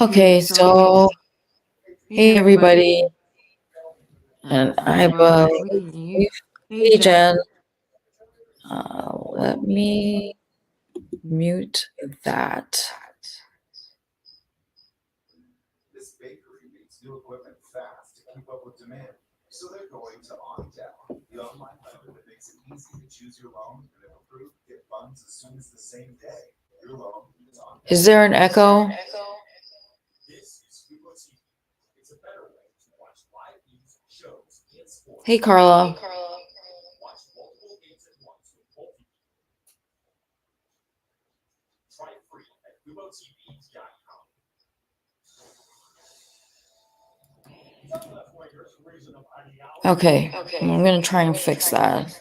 Okay, so hey everybody, and I believe, hey Jen, let me mute that. This bakery needs new equipment fast to keep up with demand, so they're going to awhile, the online lender that makes it easy to choose your loan and if approved, get funds as soon as the same day. Your loan is on. Is there an echo? This is Craftsy. It's a better way to watch live news, shows, and sports. Hey Carla. Watch multiple games at once with multi. Try it free at WeBoTV.com. Okay, I'm gonna try and fix that.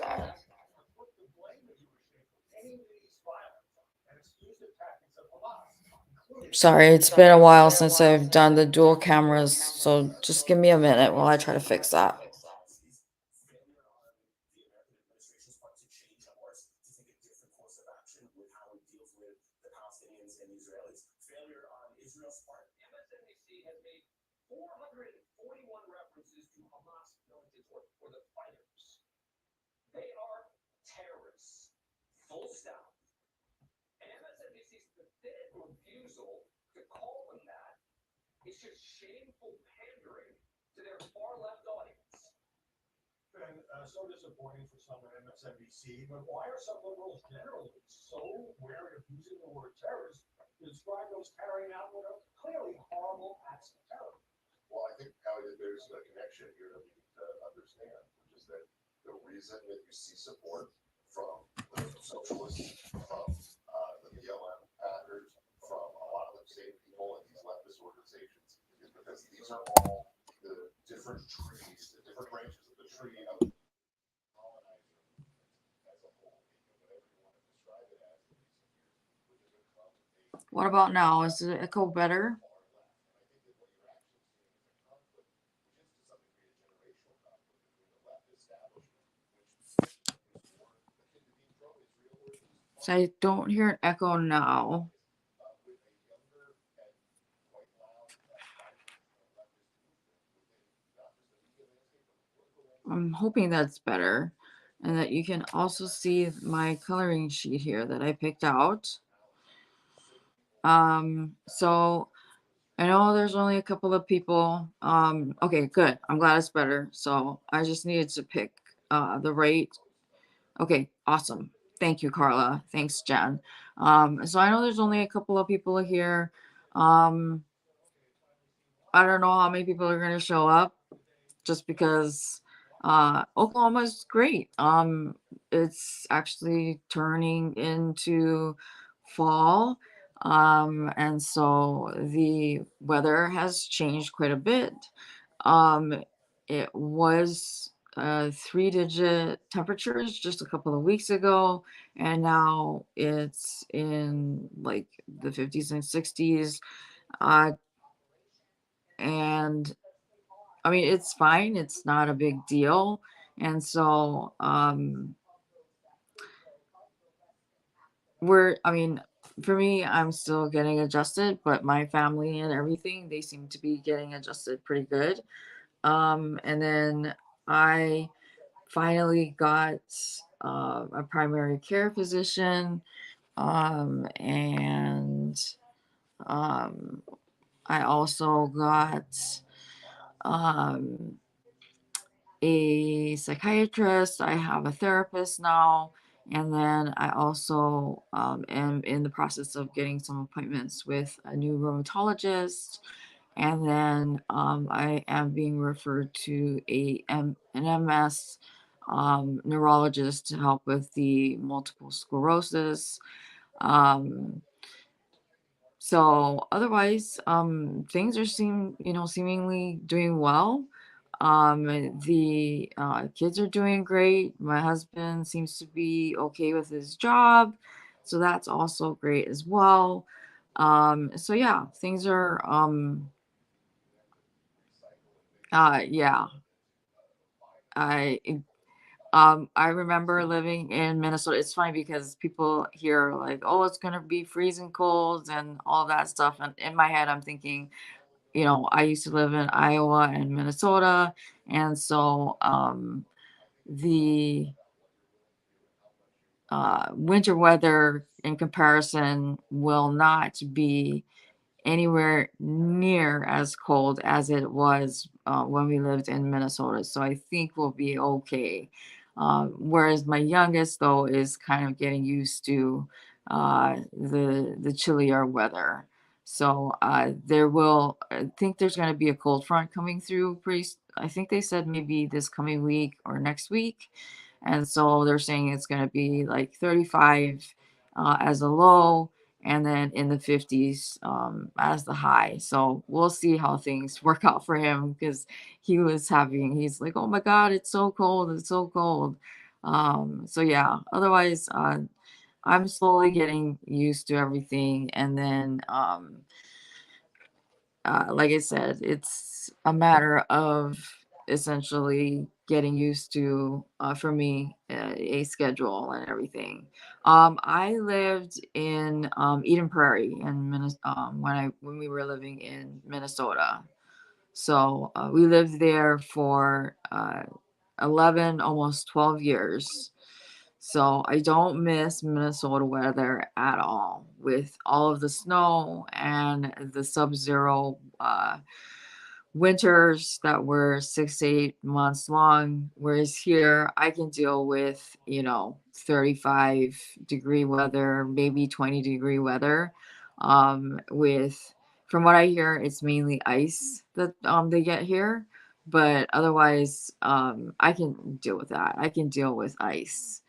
Sorry, it's been a while since I've done the dual cameras, so just give me a minute while I try to fix that. Failure on Israel's part. MSNBC has made 441 references to Hamas militants or the fighters. They are terrorists. Full stop. And MSNBC's pathetic refusal to call them that is just shameful pandering to their far left audience. And so disappointing for some at MSNBC, but why are some liberals generally so wary of using the word terrorist to describe those carrying out what are clearly horrible acts of terror? Well, I think, Elliot, there's a connection here that we need to understand, which is that the reason that you see support from the socialists, from the BLM backers, from a lot of the same people in these leftist organizations, is because these are all the different trees, the different branches of the tree of colonizer as a whole, whatever you want to describe it as in recent years, which has become a What about now? Is the echo better? So I don't hear an echo now. I'm hoping that's better and that you can also see my coloring sheet here that I picked out. So I know there's only a couple of people. Okay, good. I'm glad it's better. So I just needed to pick the right. Okay, awesome. Thank you, Carla. Thanks, Jen. So I know there's only a couple of people here. I don't know how many people are going to show up just because Oklahoma is great. It's actually turning into fall. And so the weather has changed quite a bit. It was 3-digit temperatures just a couple of weeks ago, and now it's in like the 50s and 60s. And I mean, it's fine. It's not a big deal. And so for me, I'm still getting adjusted, but my family and everything, they seem to be getting adjusted pretty good. And then I finally got a primary care physician, and I also got a psychiatrist. I have a therapist now, And then I also am in the process of getting some appointments with a new rheumatologist. And then I am being referred to an MS neurologist to help with the multiple sclerosis. Um, so otherwise, things are seemingly doing well. The kids are doing great. My husband seems to be okay with his job, so that's also great as well. So yeah, things are yeah. I I remember living in Minnesota. It's funny because people here are like, "Oh, it's gonna be freezing cold and all that stuff." And in my head, I'm thinking, I used to live in Iowa and Minnesota, and so the winter weather in comparison will not be anywhere near as cold as it was when we lived in Minnesota. So I think we'll be okay. Whereas my youngest, though, is kind of getting used to the chillier weather. So I think there's going to be a cold front coming through I think they said maybe this coming week or next week. And so they're saying it's going to be like 35 as a low and then in the 50s as the high. So we'll see how things work out for him because he's like, oh my God, it's so cold. It's so cold. So yeah, otherwise, I'm slowly getting used to everything. And then, like I said, it's a matter of essentially getting used to, for me, a schedule and everything. I lived in Eden Prairie in Minnesota when we were living in Minnesota. So we lived there for 11, almost 12 years. So I don't miss Minnesota weather at all with all of the snow and the sub-zero winters that were 6 to 8 months long. Whereas here I can deal with, 35-degree weather, maybe 20-degree weather. With From what I hear, it's mainly ice that they get here. But otherwise, I can deal with that. I can deal with ice.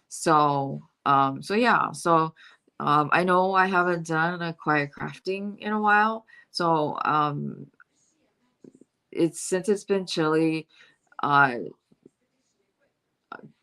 So yeah. So I know I haven't done a quiet crafting in a while. So since it's been chilly, uh,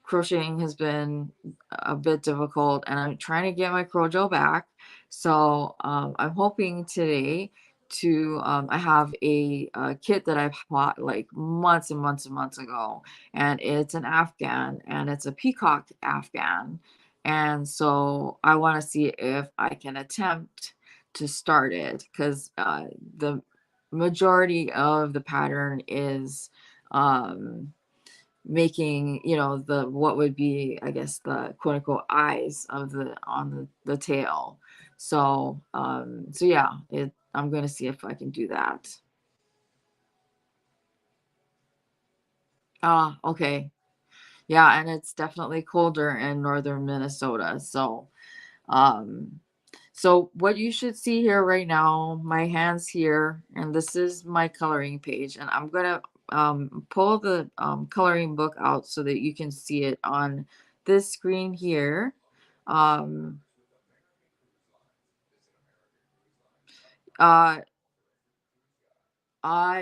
crocheting has been a bit difficult, and I'm trying to get my crojo back. So I'm hoping today to I have a kit that I bought like months and months and months ago, and it's an Afghan, and it's a peacock Afghan, and so I want to see if I can attempt to start it because the majority of the pattern is um making, the what would be, I guess, the quote unquote eyes of the tail. So yeah, I'm gonna see if I can do that. Ah, okay. Yeah, and it's definitely colder in northern Minnesota. Um so what you should see here right now, my hands here, and this is my coloring page, and I'm gonna pull the coloring book out so that you can see it on this screen here. Um, uh,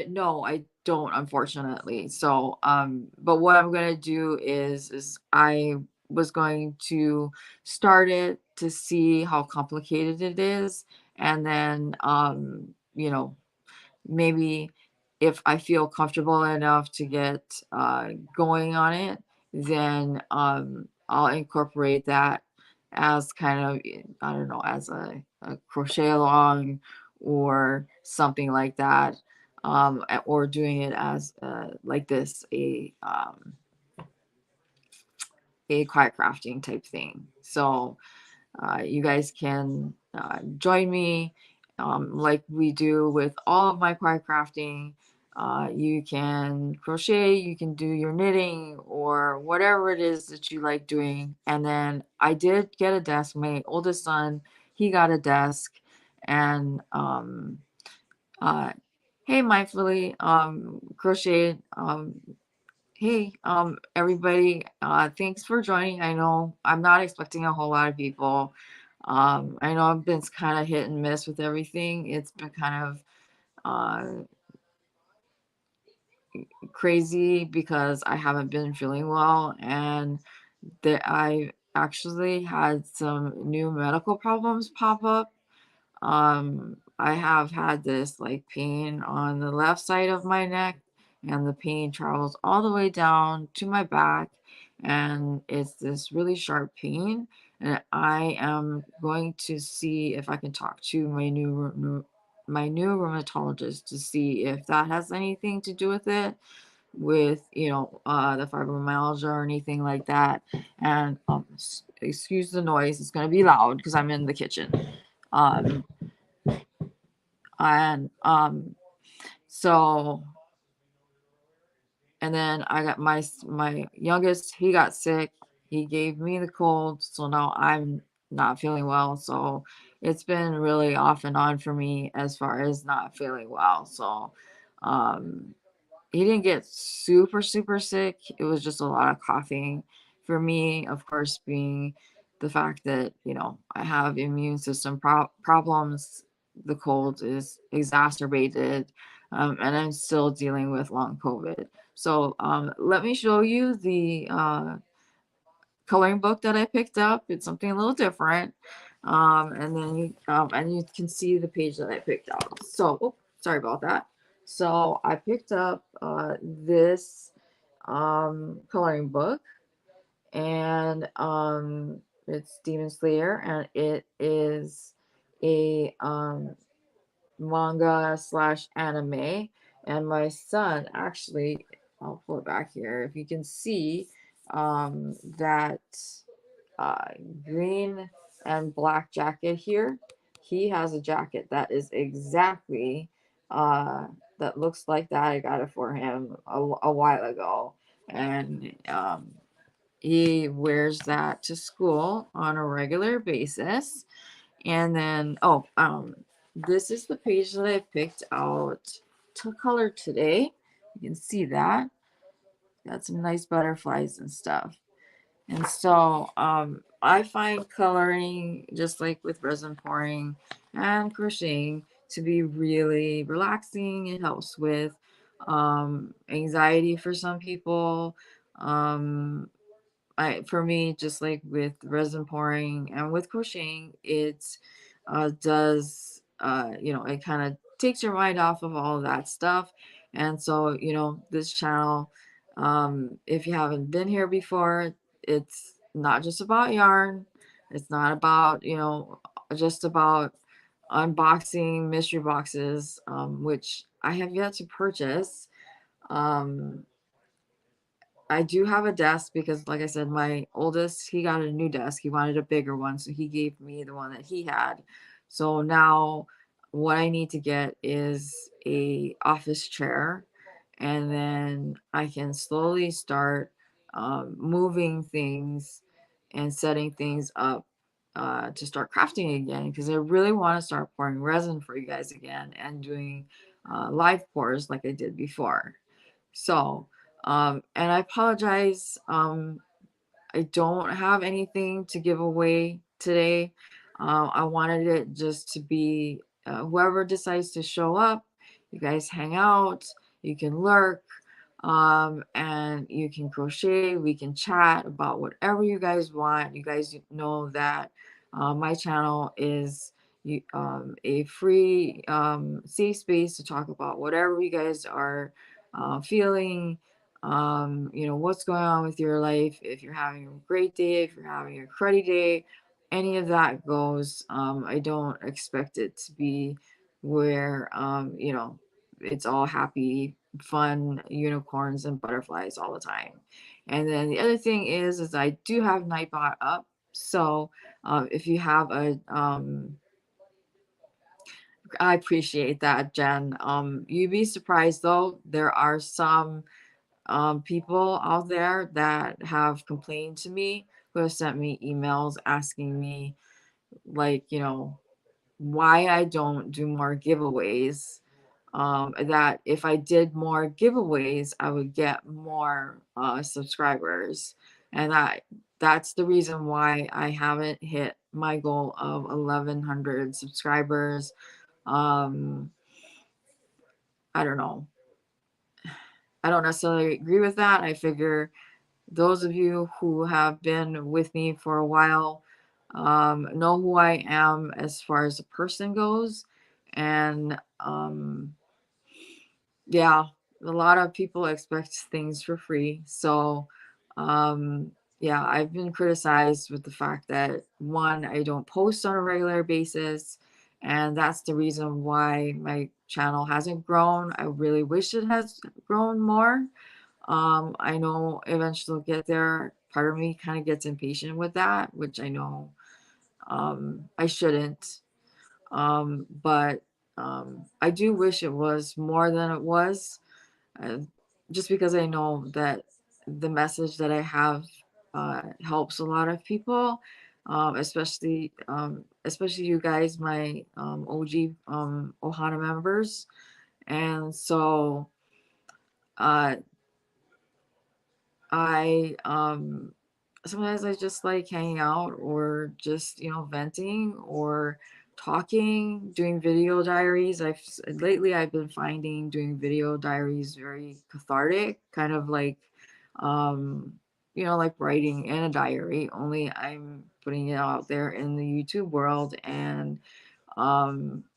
no, I don't, unfortunately. So, but what I'm gonna do is I was going to start it to see how complicated it is, and then maybe if I feel comfortable enough to get going on it, then I'll incorporate that as kind of, I don't know, as a crochet along or something like that, or doing it as like this, a quiet crafting type thing. So you guys can join me like we do with all of my quiet crafting. You can crochet, you can do your knitting or whatever it is that you like doing. And then I did get a desk. My oldest son, he got a desk. And uh, hey, mindfully crochet. Hey, everybody, thanks for joining. I know I'm not expecting a whole lot of people. I know I've been kind of hit and miss with everything. It's been kind of uh, crazy because I haven't been feeling well, and that I actually had some new medical problems pop up. I have had this like pain on the left side of my neck, and the pain travels all the way down to my back, and it's this really sharp pain. And I am going to see if I can talk to my new rheumatologist to see if that has anything to do with it, with the fibromyalgia or anything like that. And excuse the noise, it's going to be loud because I'm in the kitchen. um and so and then I got my youngest, he got sick, he gave me the cold, so now I'm not feeling well. So it's been really off and on for me as far as not feeling well. So um he didn't get super super sick, it was just a lot of coughing. For me, of course, being the fact that I have immune system problems, the cold is exacerbated. And I'm still dealing with long COVID. So let me show you the coloring book that I picked up. It's something a little different. And you can see the page that I picked out. So, oh, sorry about that. So I picked up this coloring book, and it's Demon Slayer, and it is a manga slash anime. And my son actually, I'll pull it back here if you can see that uh, green and black jacket here. He has a jacket that is exactly uh, that looks like that. I got it for him a while ago, and he wears that to school on a regular basis. And then, this is the page that I picked out to color today. You can see that. Got some nice butterflies and stuff. And so I find coloring, just like with resin pouring and crocheting, to be really relaxing. It helps with anxiety for some people. Um, for me, just like with resin pouring and with crocheting, it does it kind of takes your mind off of all of that stuff. And so this channel, if you haven't been here before, it's not just about yarn. It's not about just about unboxing mystery boxes, which I have yet to purchase. um I do have a desk because, like I said, my oldest, he got a new desk. He wanted a bigger one, so he gave me the one that he had. So now what I need to get is a office chair, and then I can slowly start moving things and setting things up to start crafting again, because I really want to start pouring resin for you guys again and doing live pours like I did before. So, and I apologize. I don't have anything to give away today. I wanted it just to be whoever decides to show up, you guys hang out, you can lurk, and you can crochet. We can chat about whatever you guys want. You guys know that my channel is a free, safe space to talk about whatever you guys are feeling. What's going on with your life. If you're having a great day, if you're having a cruddy day, any of that goes. I don't expect it to be where it's all happy, fun, unicorns and butterflies all the time. And then the other thing is I do have Nightbot up. So if you have a I appreciate that, Jen. You'd be surprised though, there are some people out there that have complained to me, who have sent me emails asking me, like, you know, why I don't do more giveaways. That if I did more giveaways, I would get more subscribers, and that's the reason why I haven't hit my goal of 1,100 subscribers. Um, I don't know. I don't necessarily agree with that. I figure those of you who have been with me for a while know who I am as far as a person goes. And yeah, a lot of people expect things for free. So yeah, I've been criticized with the fact that one, I don't post on a regular basis. And that's the reason why my channel hasn't grown. I really wish it has grown more. I know eventually it'll get there. Part of me kind of gets impatient with that, which I know I shouldn't. But I do wish it was more than it was, uh, just because I know that the message that I have helps a lot of people, especially you guys, my OG Ohana members. And so uh, I sometimes I just like hanging out or just, you know, venting or talking, doing video diaries. Lately I've been finding doing video diaries very cathartic, kind of like um you know, like writing in a diary, only I'm putting it out there in the YouTube world, and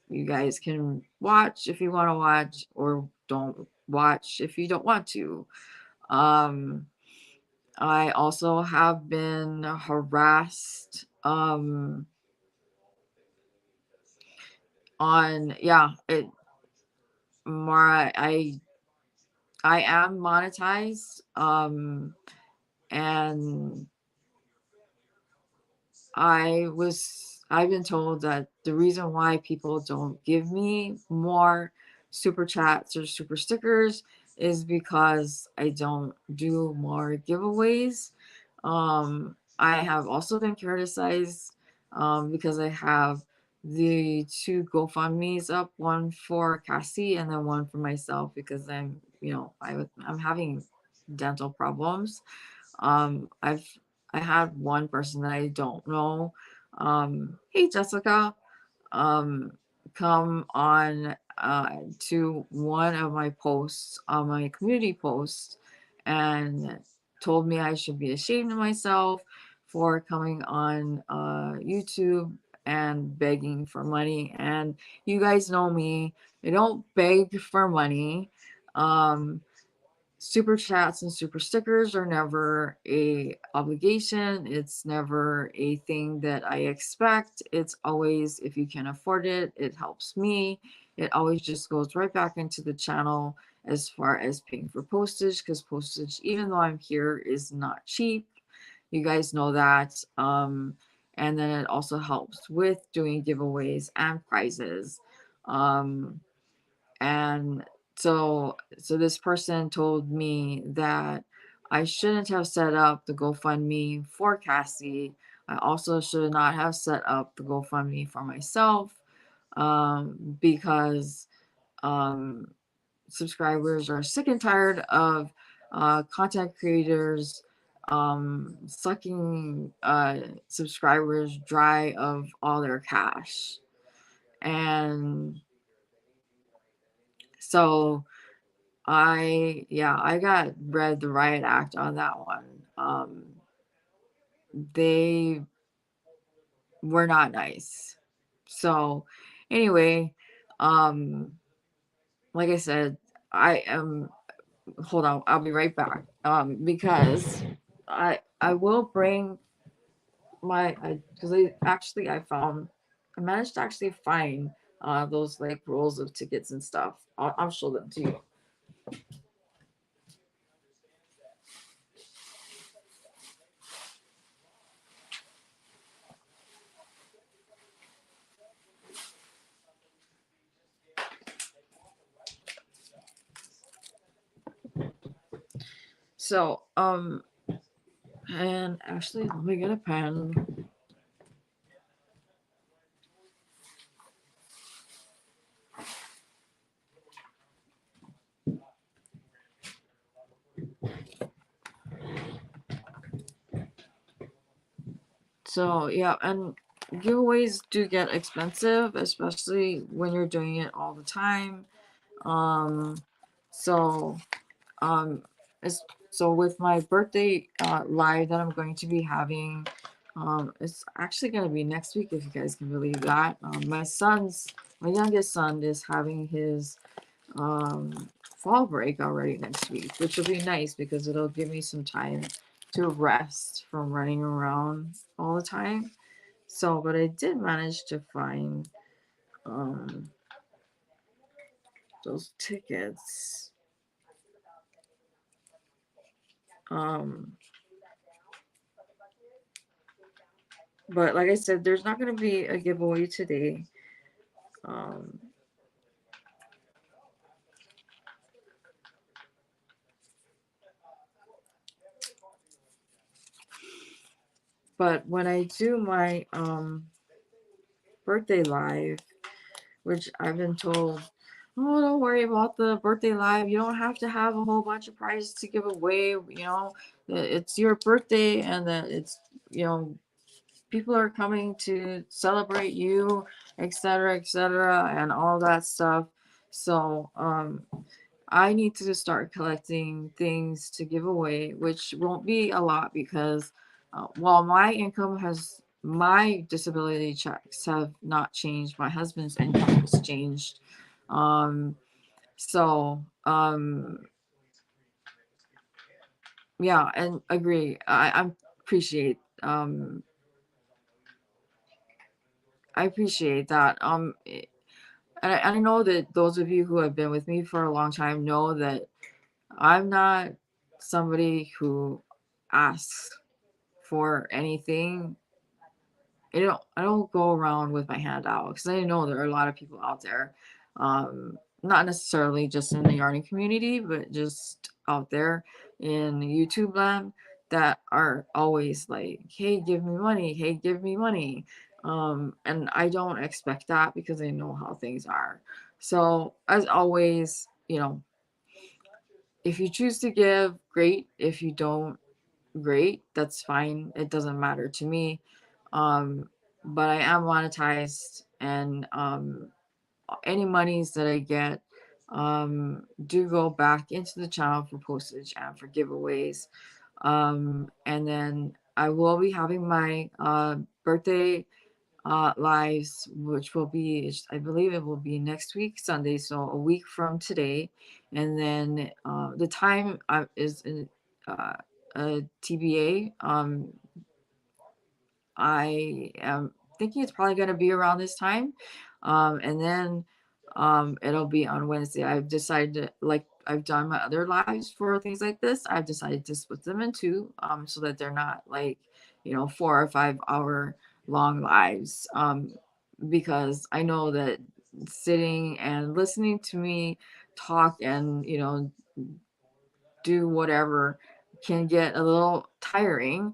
you guys can watch if you want to watch, or don't watch if you don't want to. um I also have been harassed on, yeah, it more I am monetized, and I've been told that the reason why people don't give me more super chats or super stickers is because I don't do more giveaways. I have also been criticized because I have the two GoFundMe's up, one for Cassie and then one for myself, because I'm, you know, I'm having dental problems. I've I had one person that I don't know. Hey Jessica, um, come on to one of my posts on my community post and told me I should be ashamed of myself for coming on YouTube and begging for money. And you guys know me, I don't beg for money. Um, Super chats and super stickers are never a obligation. It's never a thing that I expect. It's always, if you can afford it, it helps me. It always just goes right back into the channel as far as paying for postage, because postage, even though I'm here, is not cheap. You guys know that. And then it also helps with doing giveaways and prizes. Um, and so this person told me that I shouldn't have set up the GoFundMe for Cassie. I also should not have set up the GoFundMe for myself, because um, subscribers are sick and tired of content creators sucking subscribers dry of all their cash. And so I got read the riot act on that one. They were not nice. So anyway, um, like I said, I am, hold on, I'll be right back. Because I will bring my, because I managed to actually find those like rolls of tickets and stuff. I'll show them to you. So, and actually, let me get a pen. So, yeah, and giveaways do get expensive, especially when you're doing it all the time. Um, so, um, it's, so with my birthday live that I'm going to be having, it's actually going to be next week, if you guys can believe that. My youngest son is having his fall break already next week, which will be nice because it'll give me some time to rest from running around all the time. So, but I did manage to find um, those tickets. Um, but like I said, there's not going to be a giveaway today. Um, but when I do my birthday live, which I've been told, oh, don't worry about the birthday live. You don't have to have a whole bunch of prizes to give away. It's your birthday, and that it's, people are coming to celebrate you, etc., and all that stuff. So, I need to start collecting things to give away, which won't be a lot because while my disability checks have not changed, my husband's income has changed. Um, so, yeah, and agree. Appreciate, I appreciate that. And I know that those of you who have been with me for a long time know that I'm not somebody who asks for anything. I don't go around with my hand out because I know there are a lot of people out there, not necessarily just in the yarning community, but just out there in YouTube land that are always like, "Hey, give me money. Hey, give me money." And I don't expect that because I know how things are. So as always, if you choose to give, great. If you don't, great. That's fine. It doesn't matter to me. Um, but I am monetized, and any monies that I get do go back into the channel for postage and for giveaways. And then I will be having my birthday lives, which will be, I believe it will be next week, Sunday, so a week from today. And then the time is in uh, TBA. I am thinking it's probably going to be around this time. And then it'll be on Wednesday. I've decided to, like I've done my other lives for things like this, I've decided to split them in two so that they're not like, 4 or 5 hour long lives. Because I know that sitting and listening to me talk and, do whatever can get a little tiring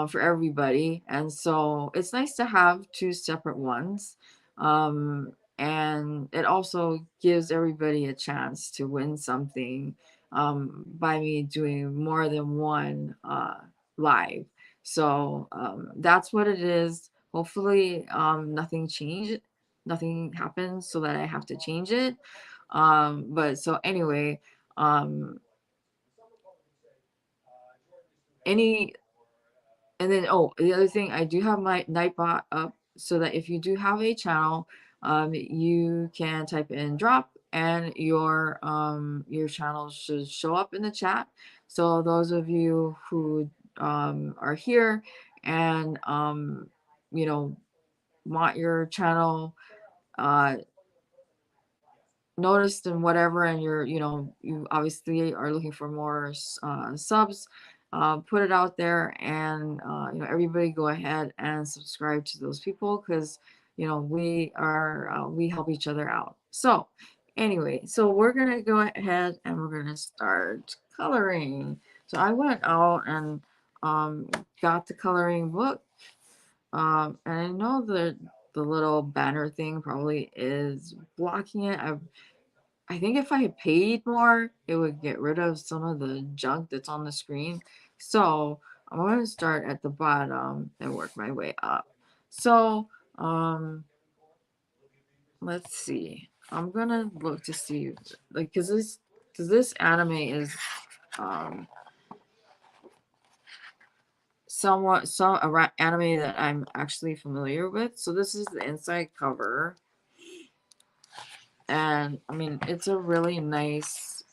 for everybody. And so it's nice to have two separate ones. And it also gives everybody a chance to win something by me doing more than one live. So that's what it is. Hopefully, nothing happens so that I have to change it. But so anyway, um, any and then, oh, the other thing, I do have my Nightbot up so that if you do have a channel, you can type in drop and your channel should show up in the chat. So those of you who are here and you know want your channel uh noticed and whatever, and you obviously are looking for more subs, put it out there, and everybody go ahead and subscribe to those people because we help each other out. So anyway, so we're gonna go ahead and we're gonna start coloring. So I went out and got the coloring book. And I know that the little banner thing probably is blocking it. I think if I had paid more, it would get rid of some of the junk that's on the screen. So I'm going to start at the bottom and work my way up. So let's see. I'm gonna look to see, like, cause this anime is um somewhat anime that I'm actually familiar with. So this is the inside cover, and I mean it's a really nice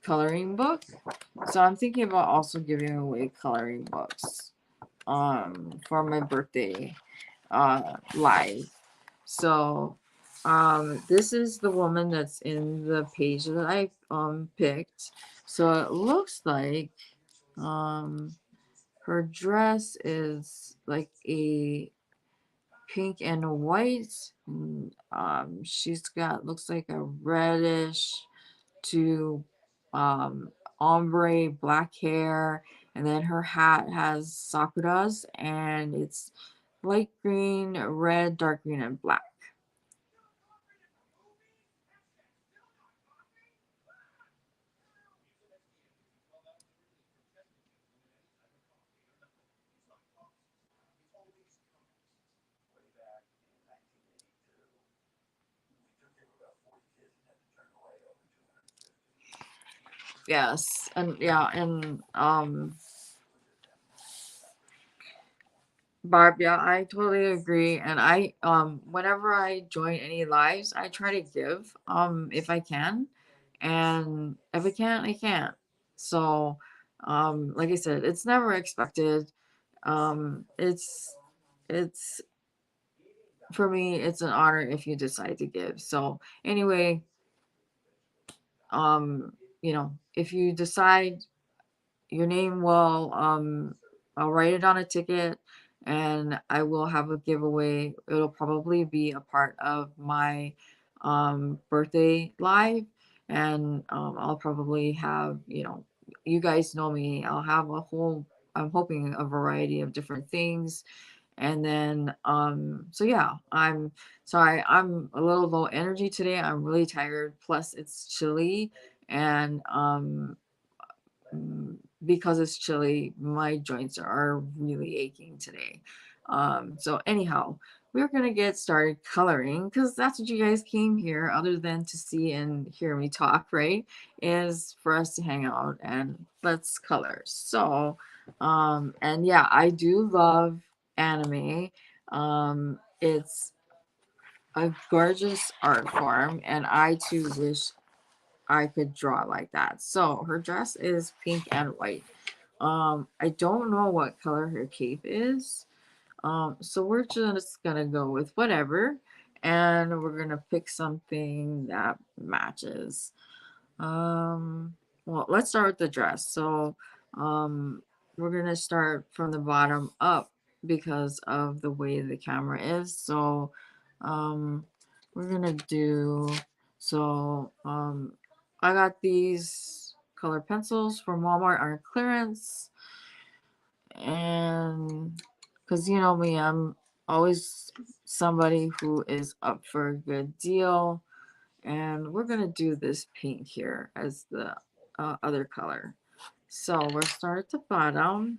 coloring book. So I'm thinking about also giving away coloring books for my birthday live. So this is the woman that's in the page that I picked. So it looks like um her dress is like a pink and white. She's got, looks like a reddish to ombre black hair, and then her hat has sakuras, and it's light green, red, dark green, and black. Yes, and yeah, and Barb, yeah, I totally agree. And I whenever I join any lives, I try to give if I can. And if I can't, I can't. So like I said, it's never expected. It's for me, it's an honor if you decide to give. So anyway, um, if you decide, your name will I'll write it on a ticket, and I will have a giveaway. It'll probably be a part of my birthday live, and I'll probably have, you guys know me, I'll have a whole, I'm hoping, a variety of different things. And then so yeah, I'm sorry, I'm a little low energy today. I'm really tired, plus it's chilly, and mm, because it's chilly, my joints are really aching today. So anyhow, we're gonna get started coloring, because that's what you guys came here, other than to see and hear me talk, right? Is for us to hang out and let's color. So and yeah, I do love anime. It's a gorgeous art form, and I too wish I could draw like that. So her dress is pink and white. I don't know what color her cape is. So we're just gonna go with whatever, and we're gonna pick something that matches. Um, well, let's start with the dress. So, um, we're gonna start from the bottom up because of the way the camera is. So, um, we're gonna do, so, I got these color pencils from Walmart on clearance, and because you know me, I'm always somebody who is up for a good deal. And we're going to do this pink here as the other color. So we'll start at the bottom.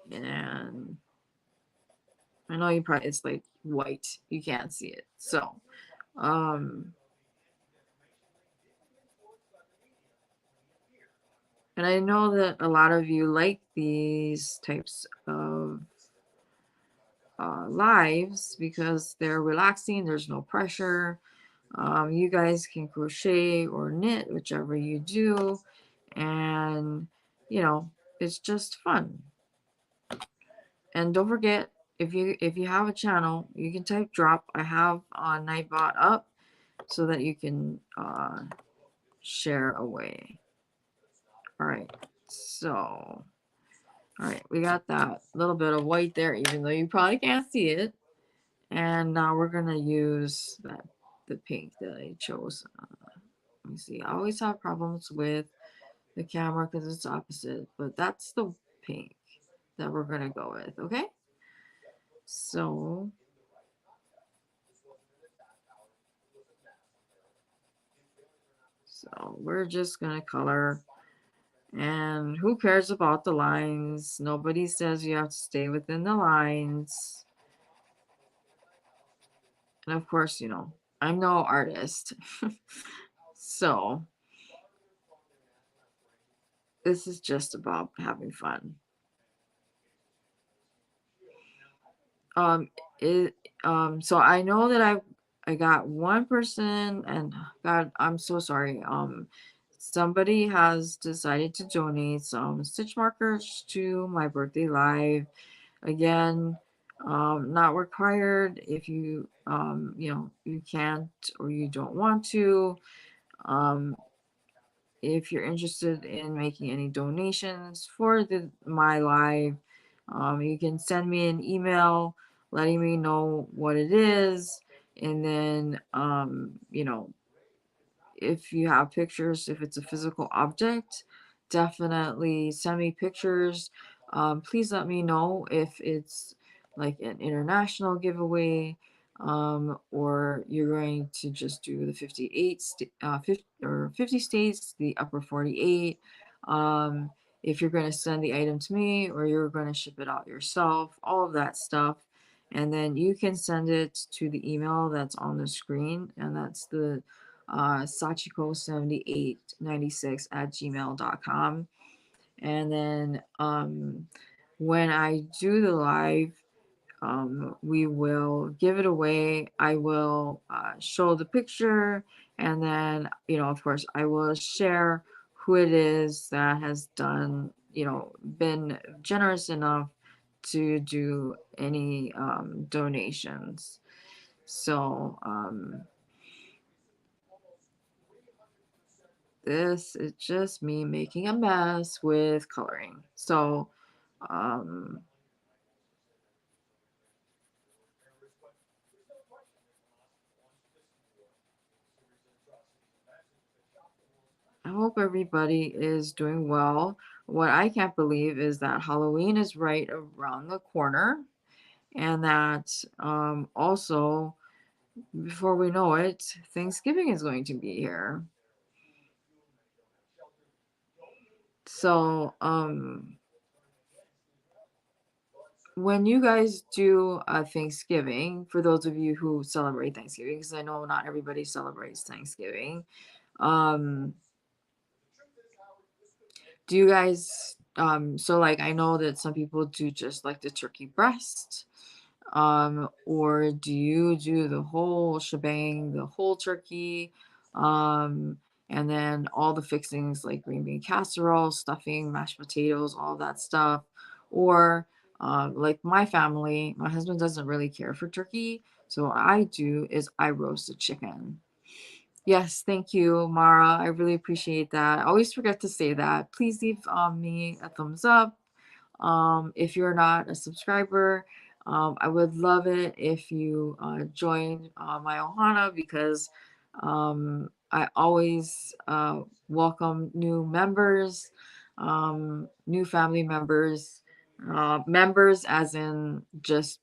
And I know you probably, it's like white. You can't see it. So, um, and I know that a lot of you like these types of lives because they're relaxing. There's no pressure. You guys can crochet or knit, whichever you do. And, you know, it's just fun. And don't forget, if you have a channel, you can type drop. I have Nightbot up so that you can share away. All right. So, all right, we got that little bit of white there, even though you probably can't see it. And now we're gonna use the pink that I chose. Let me see. I always have problems with the camera because it's opposite, but that's the pink that we're gonna go with, okay? So we're just gonna color, and who cares about the lines? Nobody says you have to stay within the lines. And of course, I'm no artist. So this is just about having fun. Um, it so I know that I got one person, and God, I'm so sorry. Somebody has decided to donate some stitch markers to my birthday live. Again, not required if you can't or you don't want to. Um, if you're interested in making any donations for my live, you can send me an email letting me know what it is, and then if you have pictures, if it's a physical object, definitely send me pictures. Please let me know if it's like an international giveaway, or you're going to just do the 50 states, the upper 48. If you're going to send the item to me or you're going to ship it out yourself, all of that stuff. And then you can send it to the email that's on the screen, and that's the sachiko7896 at gmail.com. And then when I do the live, we will give it away. I will show the picture, and then, of course, I will share who it is that has done, been generous enough to do any donations. So, this is just me making a mess with coloring. So, um, I hope everybody is doing well. What I can't believe is that Halloween is right around the corner, and that also, before we know it, Thanksgiving is going to be here. So, when you guys do Thanksgiving, for those of you who celebrate Thanksgiving, because I know not everybody celebrates Thanksgiving, um, do you guys so like I know that some people do just like the turkey breast, or do you do the whole shebang, the whole turkey, um and then all the fixings like green bean casserole, stuffing, mashed potatoes, all that stuff? Or like my family, my husband doesn't really care for turkey, so what I do is I roast a chicken. Yes, thank you, Mara. I really appreciate that. I always forget to say that. Please leave me a thumbs up. If you're not a subscriber, I would love it if you join my Ohana, because I always welcome new members, new family members, members as in just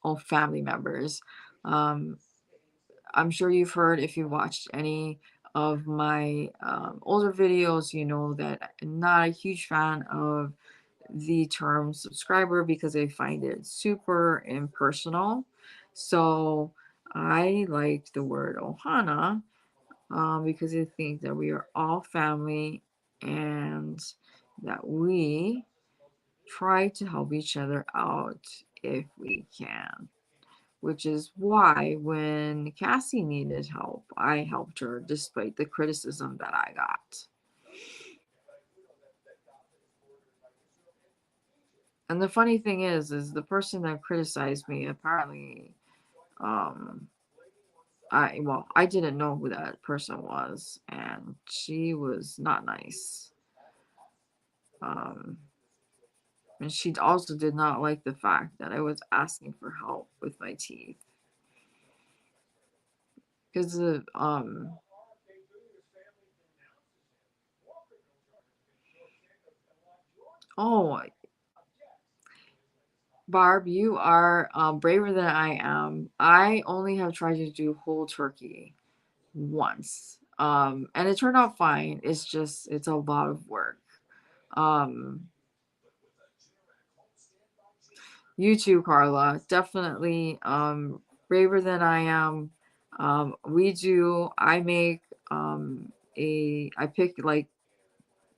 all family members. Um, I'm sure you've heard, if you watched any of my older videos, you know that I'm not a huge fan of the term subscriber because I find it super impersonal. So I like the word Ohana, because I think that we are all family, and that we try to help each other out if we can, which is why when Cassie needed help, I helped her despite the criticism that I got. And the funny thing is the person that criticized me apparently, um, I didn't know who that person was, and she was not nice. Um, and she also did not like the fact that I was asking for help with my teeth, because Oh, Barb, you are braver than I am. I only have tried to do whole turkey once. And it turned out fine. It's just it's a lot of work. Um, you too, Carla. Definitely braver than I am. I make I pick like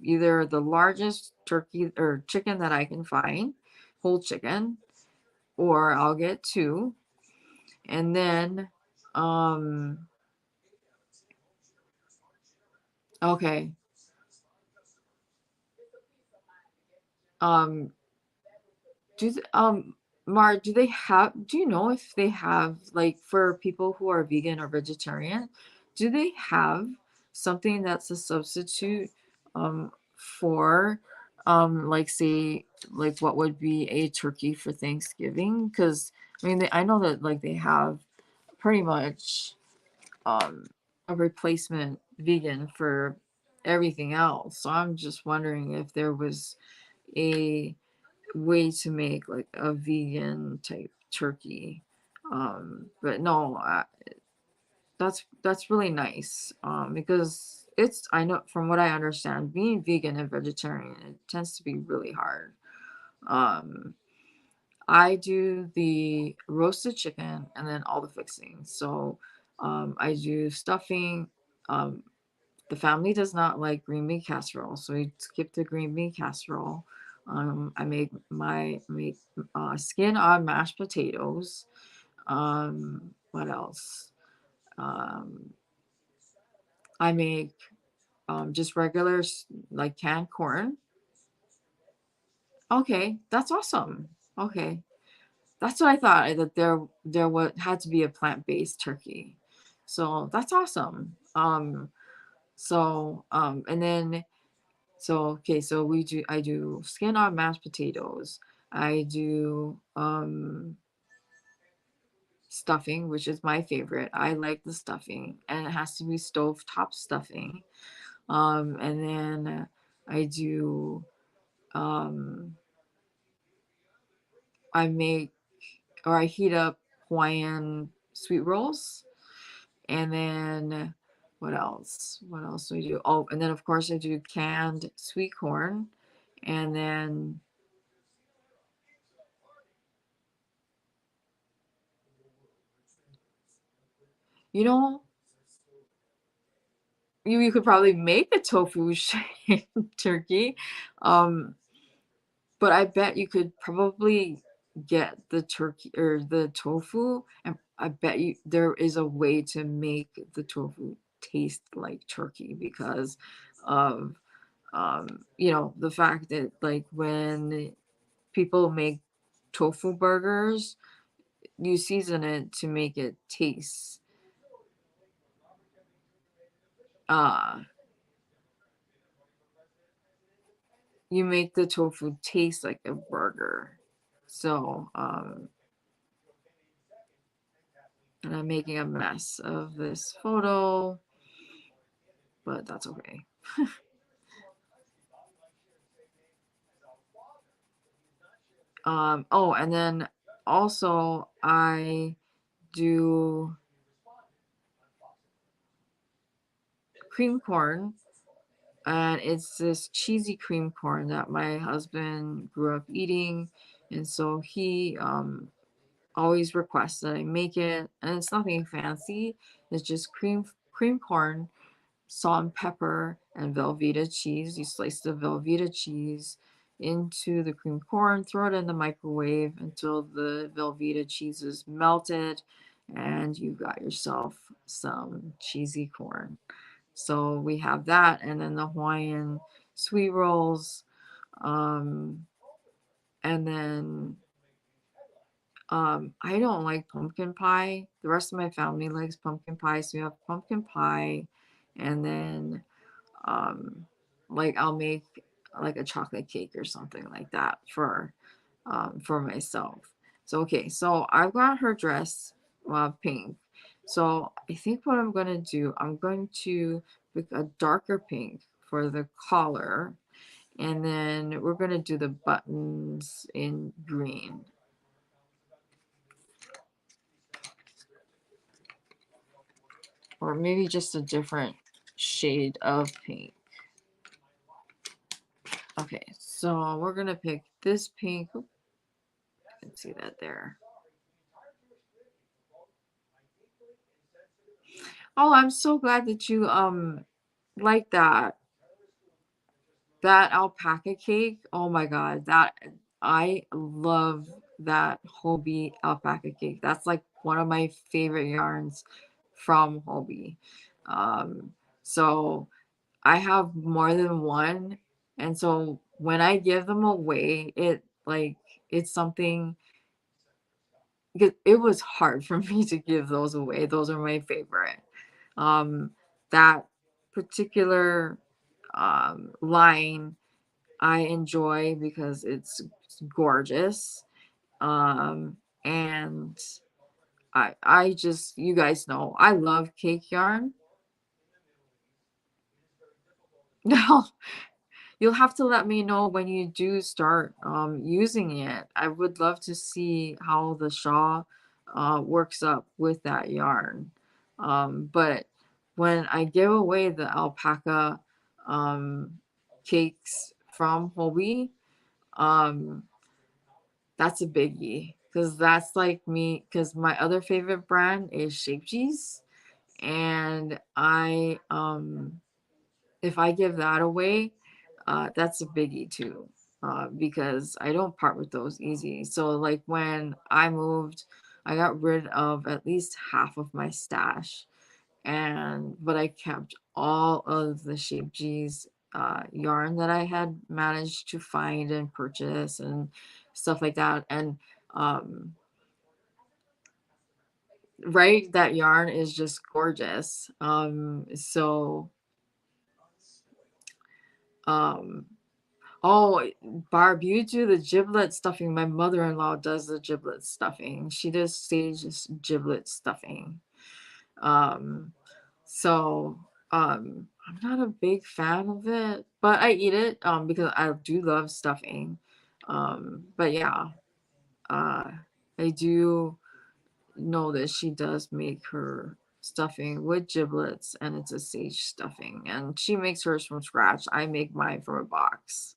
either the largest turkey or chicken that I can find, whole chicken, or I'll get two. And then um okay. Um do th- Mar, do you know if they have like for people who are vegan or vegetarian, do they have something that's a substitute for like say like what would be a turkey for Thanksgiving? Because I mean I know that like they have pretty much um a replacement vegan for everything else. So I'm just wondering if there was a way to make like a vegan type turkey. But no, that's really nice. Because it's I know from what I understand, being vegan and vegetarian it tends to be really hard. Um, I do the roasted chicken and then all the fixings. So I do stuffing. Um, the family does not like green bean casserole, so we skip the green bean casserole. I make skin on mashed potatoes. What else? Um, I make just regular like canned corn. Okay, that's awesome. Okay, that's what I thought that there would had to be a plant-based turkey. So that's awesome. And then okay, so I do skin on mashed potatoes. I do stuffing, which is my favorite. I like the stuffing and it has to be stovetop stuffing. And then I do um I make or I heat up Hawaiian sweet rolls. And then what else? What else do we do? Oh, and then of course I do canned sweet corn. And then you know, you could probably make a tofu turkey. Um, but I bet you could probably get the turkey or the tofu, and I bet you there is a way to make the tofu taste like turkey because of the fact that like when people make tofu burgers, you season it to make it taste uh you make the tofu taste like a burger. So and I'm making a mess of this photo, but that's okay. Oh, and then also I do cream corn, and it's this cheesy cream corn that my husband grew up eating, and so he always requests that I make it, and it's nothing fancy. It's just cream corn, salt and pepper, and Velveeta cheese. You slice the Velveeta cheese into the cream corn, throw it in the microwave until the Velveeta cheese is melted, and you got yourself some cheesy corn. So we have that, and then the Hawaiian sweet rolls, um, and then I don't like pumpkin pie. The rest of my family likes pumpkin pie, so we have pumpkin pie, and then um like I'll make like a chocolate cake or something like that for myself. So okay, so I've got her dress pink. So I think what I'm gonna do, I'm going to pick a darker pink for the collar, And then we're gonna do the buttons in green. Or maybe just a different shade of pink. Okay, so we're gonna pick this pink. Oop, you can see that there. Oh, I'm so glad that you like that. That alpaca cake. Oh my god, that I love that Hobie alpaca cake. That's like one of my favorite yarns from Hobie. So I have more than one, and so when I give them away, it's something because it was hard for me to give those away. Those are my favorite. Um, that particular line I enjoy because it's gorgeous. And I just you guys know I love cake yarn. No, you'll have to let me know when you do start using it. I would love to see how the shawl works up with that yarn. But when I give away the alpaca um, cakes from Hobie, um, that's a biggie because that's like me. Because my other favorite brand is Shape Cheese, and if I give that away, that's a biggie too, because I don't part with those easy. So like when I moved, I got rid of at least half of my stash, and but I kept all of the Shape G's yarn that I had managed to find and purchase and stuff like that. And um, right, that yarn is just gorgeous. So um Oh, Barb, you do the giblet stuffing. My mother-in-law does the giblet stuffing. She does sage giblet stuffing. Um, so I'm not a big fan of it, but I eat it because I do love stuffing. But yeah, uh, I do know that she does make her stuffing with giblets, and it's a sage stuffing, and she makes hers from scratch. I make mine from a box.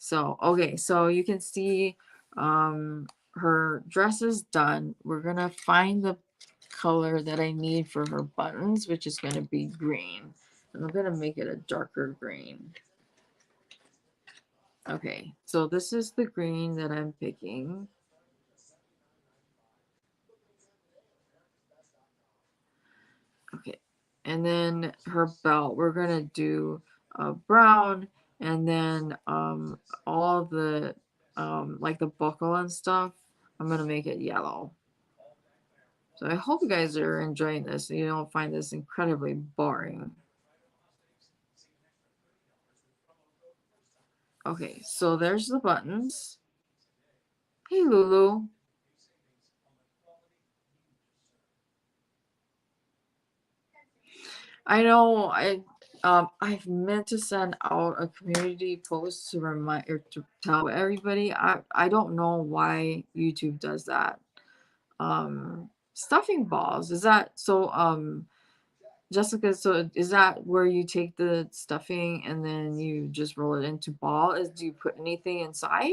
So, okay, so you can see her dress is done. We're gonna find the color that I need for her buttons, which is gonna be green. And I'm gonna make it a darker green. Okay, so this is the green that I'm picking. Okay, and then her belt, we're gonna do brown, and then all the like the buckle and stuff, I'm gonna make it yellow. So I hope you guys are enjoying this and you don't find this incredibly boring. Okay, so there's the buttons. Hey Lulu. I know I've meant to send out a community post to remind or to tell everybody. I don't know why YouTube does that. Stuffing balls. Is that so Jessica, so is that where you take the stuffing and then you just roll it into ball? Is do you put anything inside?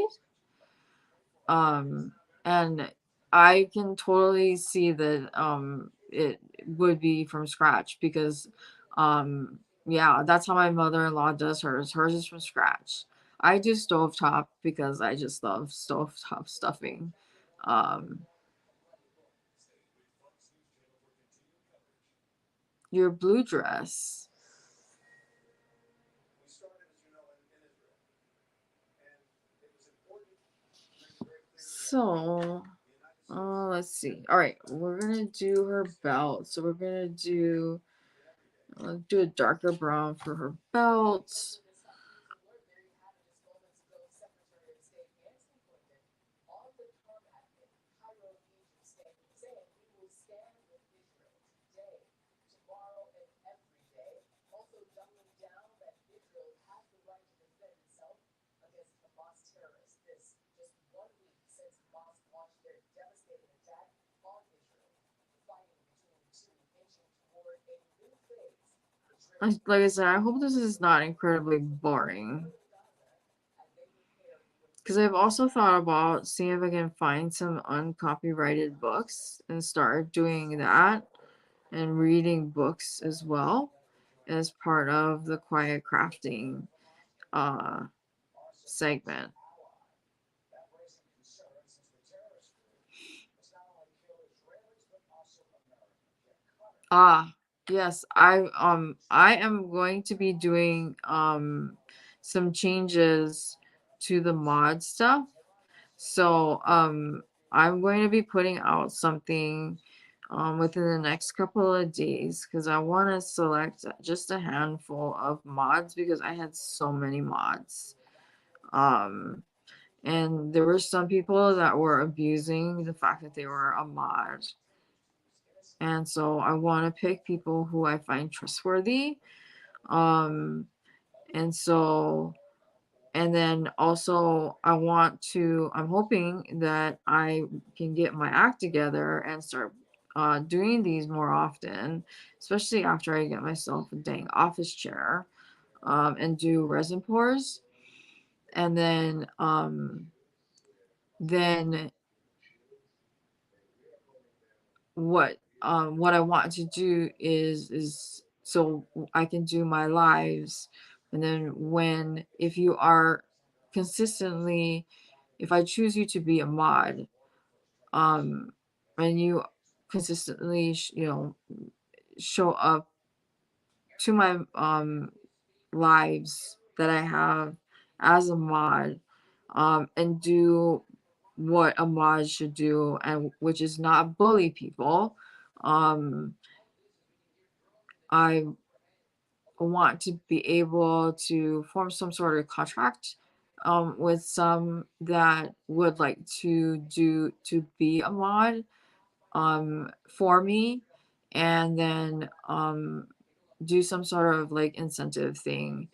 Um, and I can totally see that it would be from scratch because yeah, that's how my mother-in-law does hers. Hers is from scratch. I do stovetop because I just love stovetop stuffing. Um, your blue dress. So, let's see. All right, we're gonna do her belt. So we're gonna do a darker brown for her belt. like I said, I hope this is not incredibly boring. Because I've also thought about seeing if I can find some uncopyrighted books and start doing that and reading books as well as part of the quiet crafting uh segment. Ah, yes, I am going to be doing some changes to the mod stuff. So I'm going to be putting out something within the next couple of days because I want to select just a handful of mods because I had so many mods. Um and there were some people that were abusing the fact that they were a mod. And so I want to pick people who I find trustworthy. Um, and so, and then also I'm hoping that I can get my act together and start doing these more often, especially after I get myself a dang office chair and do resin pours. And then what I want to do is so I can do my lives, and then when if you are consistently, if I choose you to be a mod, um and you consistently show up to my lives that I have as a mod, and do what a mod should do, and which is not bully people. um I want to be able to form some sort of contract with some that would like to be a mod for me, and then do some sort of like incentive thing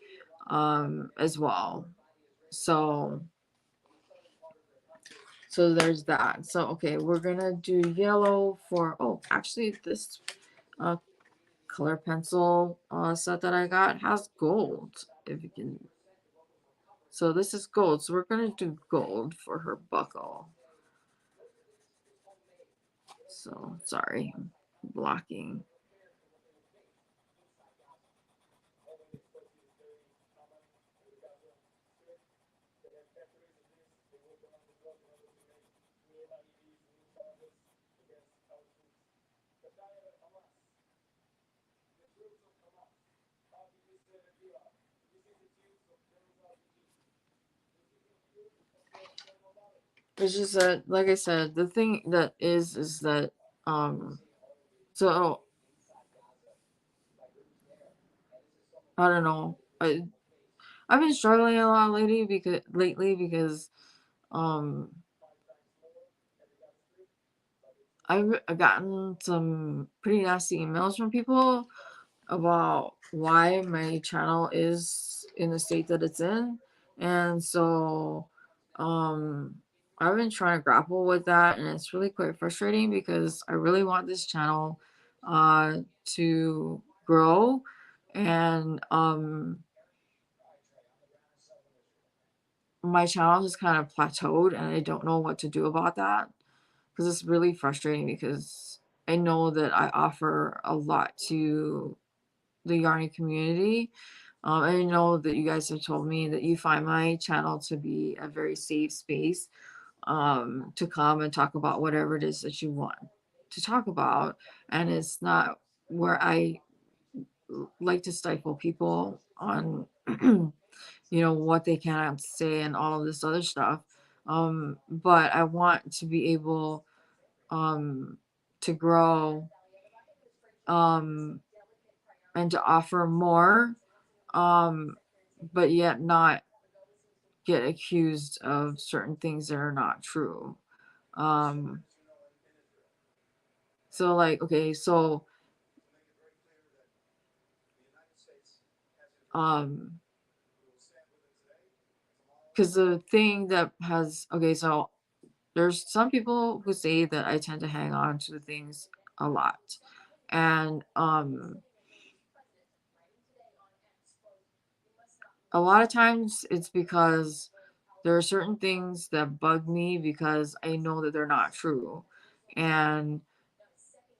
as well. So there's that. So okay, we're gonna do yellow for, oh, actually this uh color pencil set that I got has gold. If you can, so this is gold. So we're gonna do gold for her buckle. So sorry, blocking. It's just that, like I said, the thing that is that um so I don't know. I've been struggling a lot lately because um I've gotten some pretty nasty emails from people about why my channel is in the state that it's in. And so um I've been trying to grapple with that, and it's really quite frustrating because I really want this channel to grow. And my channel has kind of plateaued, and I don't know what to do about that because it's really frustrating because I know that I offer a lot to the yarning community. I know that you guys have told me that you find my channel to be a very safe space to come and talk about whatever it is that you want to talk about. And it's not where I like to stifle people on, what they cannot say and all of this other stuff. But I want to be able um, to grow um, and to offer more, um, but yet not get accused of certain things that are not true. Um, so like, okay, so um, because the thing that has, okay, so there's some people who say that I tend to hang on to things a lot, and a lot of times it's because there are certain things that bug me because I know that they're not true. And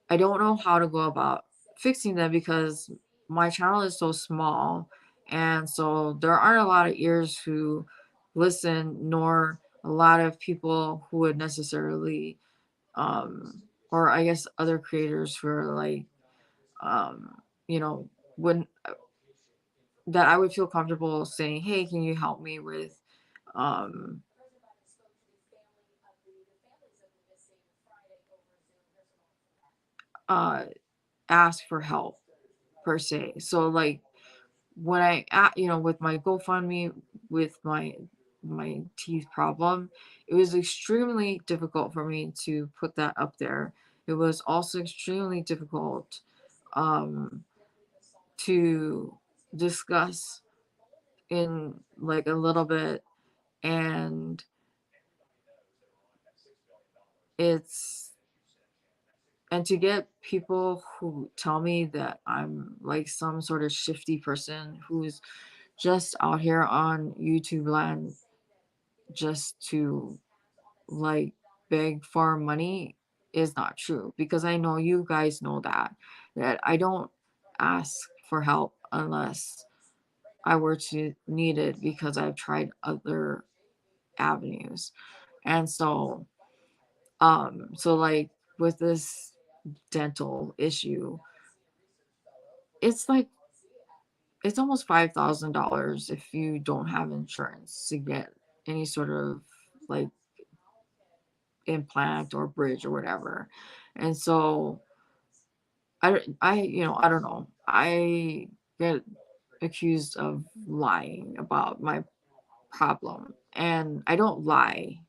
I don't know how to go about fixing them because my channel is so small. And so there aren't a lot of ears who listen, nor a lot of people who would necessarily, or I guess other creators who are like, you know, wouldn't, that I would feel comfortable saying, hey, can you help me with, um, uh, ask for help per se. So like when with my GoFundMe with my teeth problem, it was extremely difficult for me to put that up there. It was also extremely difficult um to discuss in like a little bit, and it's and to get people who tell me that I'm like some sort of shifty person who's just out here on YouTube land just to like beg for money is not true, because I know you guys know that I don't ask for help unless I were to need it because I've tried other avenues. And so like with this dental issue, it's like it's almost $5,000 if you don't have insurance to get any sort of like implant or bridge or whatever. And so I don't know. I get accused of lying about my problem, and I don't lie.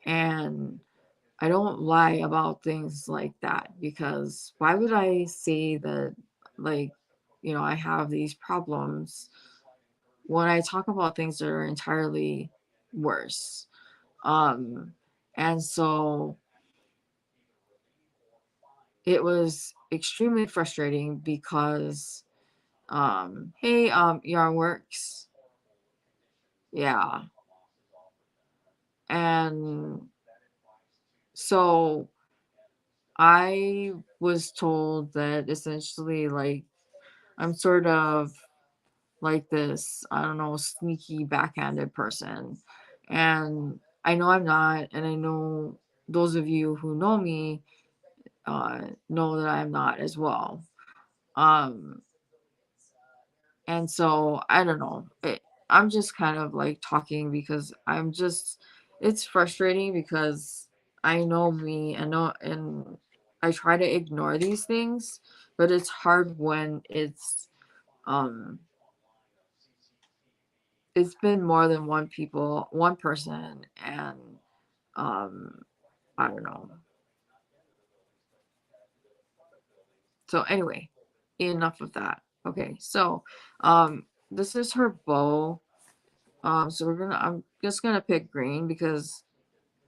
And I don't lie about things like that, because why would I say that, like, I have these problems when I talk about things that are entirely worse? Um, and so it was extremely frustrating because, hey, yarn works. Yeah. And so I was told that essentially, like, I'm sort of like this, I don't know, sneaky backhanded person. And I know I'm not. And I know those of you who know me know that I'm not as well. Um, and so I don't know. I'm just kind of like talking because it's frustrating because I know me and I try to ignore these things, but it's hard when um, it's been more than one person, and um, I don't know. So anyway, enough of that. Okay, so this is her bow. So I'm just gonna pick green because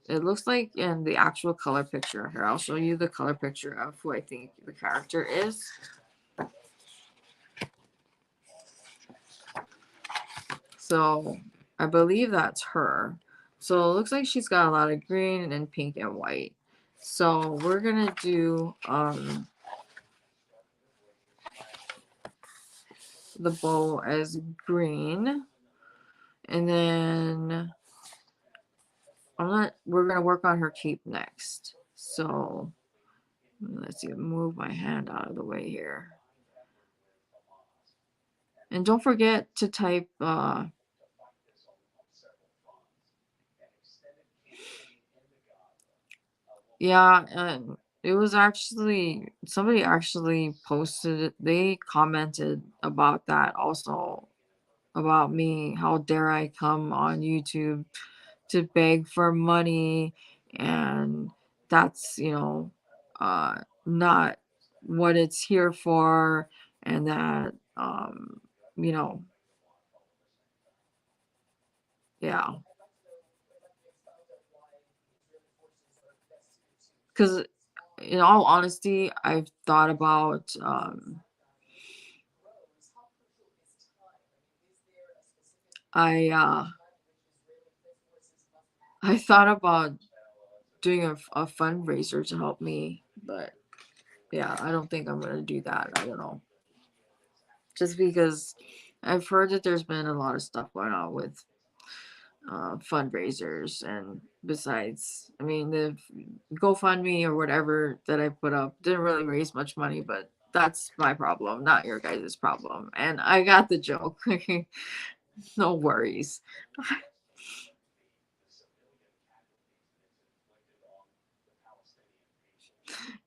it looks like in the actual color picture. Here, I'll show you the color picture of who I think the character is. So I believe that's her. So it looks like she's got a lot of green and pink and white. So we're gonna do the bow as green, and then we're gonna work on her cape next. So let's see, move my hand out of the way here. And don't forget to type yeah, and it was actually somebody actually posted it. They commented about that also, about me. How dare I come on YouTube to beg for money, and that's, not what it's here for, and that you know, yeah. Because in all honesty, I've thought about I uh I thought about doing a fundraiser to help me, but yeah, I don't think I'm gonna do that. I don't know. Just because I've heard that there's been a lot of stuff going on with fundraisers, and besides, I mean, the GoFundMe or whatever that I put up didn't really raise much money, but that's my problem, not your guys' problem. And I got the joke. No worries.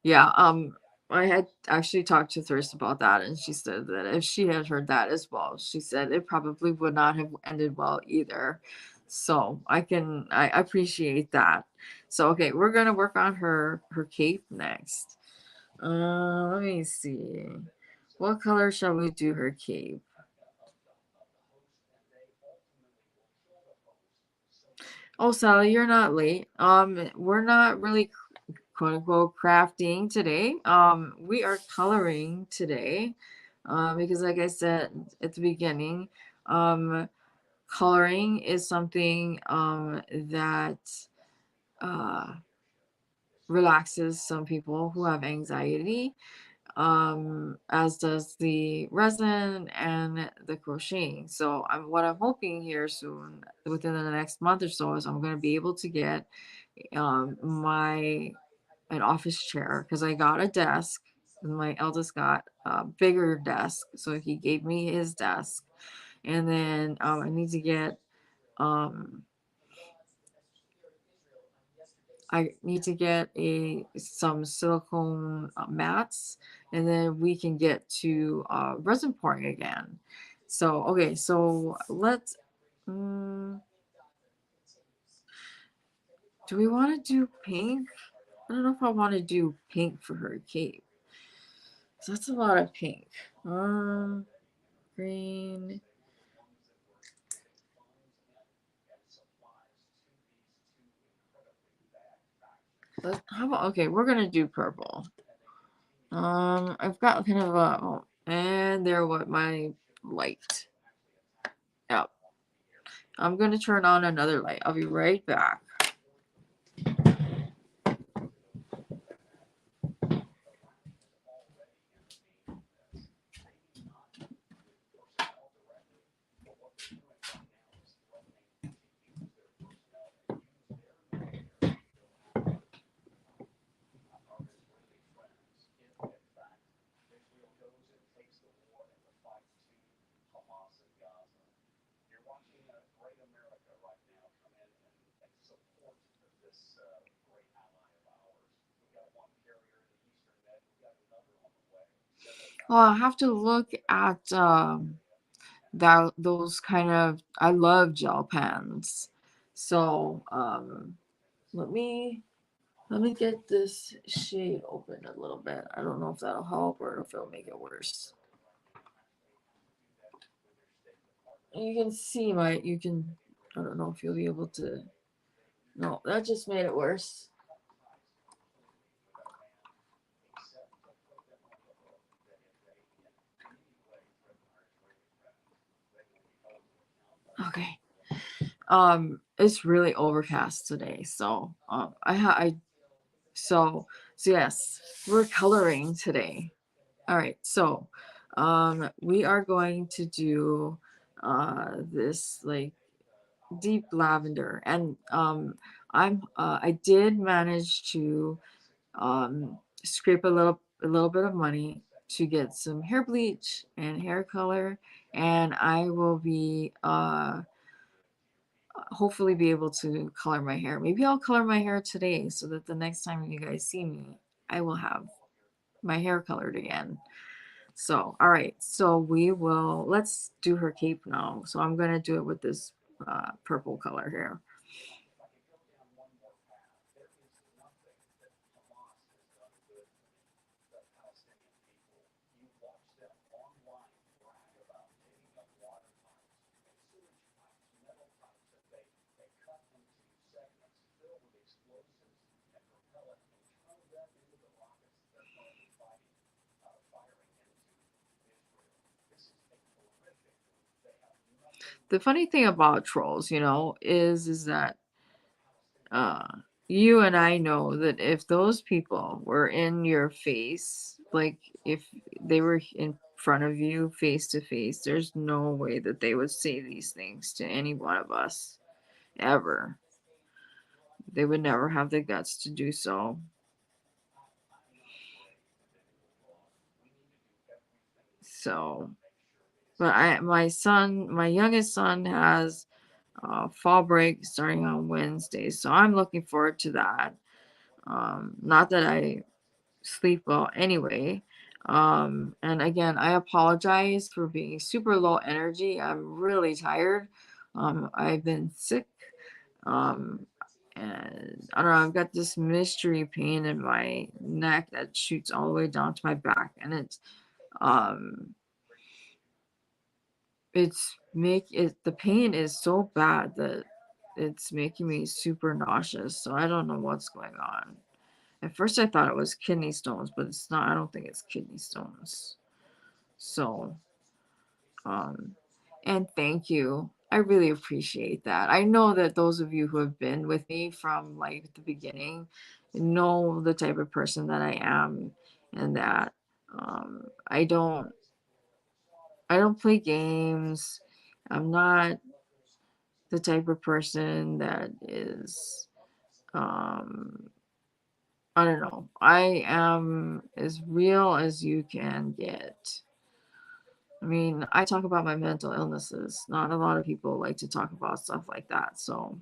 Yeah, I had actually talked to Thirst about that, and she said that if she had heard that as well, she said it probably would not have ended well either. So I appreciate that. So okay, we're gonna work on her cape next. Let me see. What color shall we do her cape? Oh, Sally, you're not late. We're not really quote unquote crafting today. We are coloring today. Because like I said at the beginning, um, coloring is something that uh relaxes some people who have anxiety, as does the resin and the crocheting. So what I'm hoping here soon, within the next month or so, is I'm going to be able to get my an office chair, because I got a desk. And my eldest got a bigger desk, so he gave me his desk. And then I need to get um a some silicone mats, and then we can get to resin pouring again. So okay, so let's. Um, do we want to do pink? I don't know if I want to do pink for her cape. So that's a lot of pink. Green. How about, okay? We're gonna do purple. I've got kind of a, oh, and there went my light. Yep. I'm gonna turn on another light. I'll be right back. Well, I have to look at that those kind of, I love gel pens. So let me get this shade open a little bit. I don't know if that'll help or if it'll make it worse. You can see you can, I don't know if you'll be able to, no, that just made it worse. Okay. It's really overcast today, so so yes, we're coloring today. All right, so we are going to do this like deep lavender, and I did manage to scrape a little bit of money to get some hair bleach and hair color, and I will be hopefully be able to color my hair. Maybe I'll color my hair today so that the next time you guys see me, I will have my hair colored again. So, all right. So let's do her cape now. So I'm going to do it with this purple color here. the funny thing about trolls, is that uh you and I know that if those people were in your face, like if they were in front of you face to face, there's no way that they would say these things to any one of us ever. They would never have the guts to do so. So, but my youngest son has fall break starting on Wednesday, so I'm looking forward to that. Not that I sleep well anyway. And again, I apologize for being super low energy. I'm really tired. I've been sick. Um, and I don't know, I've got this mystery pain in my neck that shoots all the way down to my back, and um, the pain is so bad that it's making me super nauseous. So I don't know what's going on. At first I thought it was kidney stones, but it's not. I don't think it's kidney stones. So, um, and thank you. I really appreciate that. I know that those of you who have been with me from like the beginning know the type of person that I am, and that I don't play games. I'm not the type of person that is um I don't know. I am as real as you can get. I mean, I talk about my mental illnesses. Not a lot of people like to talk about stuff like that. So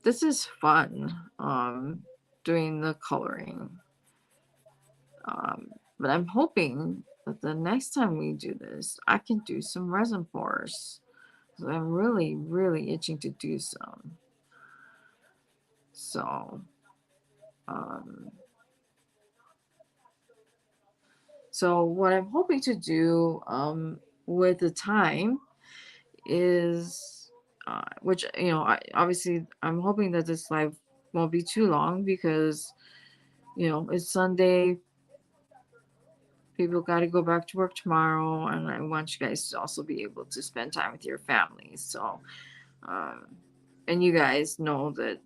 this is fun. Doing the coloring. But I'm hoping that the next time we do this, I can do some resin pours. So I'm really, really itching to do some. So, um, so what I'm hoping to do, with the time is, which obviously I'm hoping that this live won't be too long because it's Sunday. People got to go back to work tomorrow, and I want you guys to also be able to spend time with your families. So, um, and you guys know that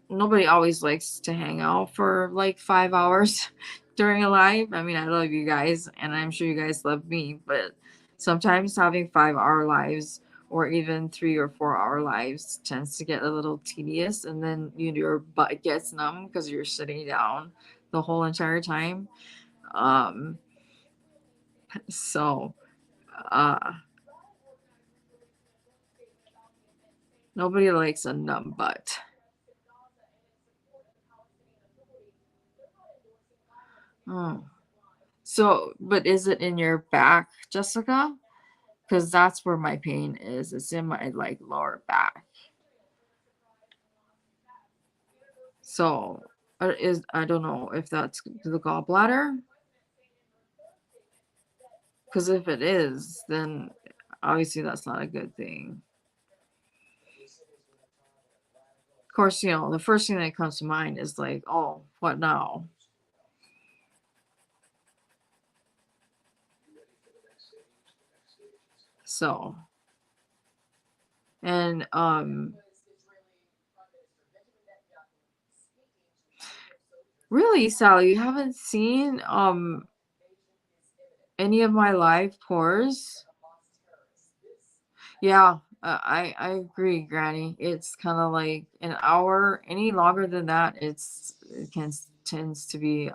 nobody always likes to hang out for like 5 hours during a live. I mean, I love you guys, and I'm sure you guys love me, but sometimes having 5 hour lives or even 3 or 4 hour lives tends to get a little tedious, and then your butt gets numb because you're sitting down the whole entire time. Um, so, uh, nobody likes a numb butt. Oh. So, but is it in your back, Jessica? Because that's where my pain is. It's in my like lower back. So, I don't know if that's the gallbladder. Because if it is, then obviously that's not a good thing. Of course, the first thing that comes to mind is like, oh, what now? So, and really, Sally, you haven't seen any of my live pours? Yeah, I agree, Granny. It's kind of like an hour. Any longer than that, it can tends to be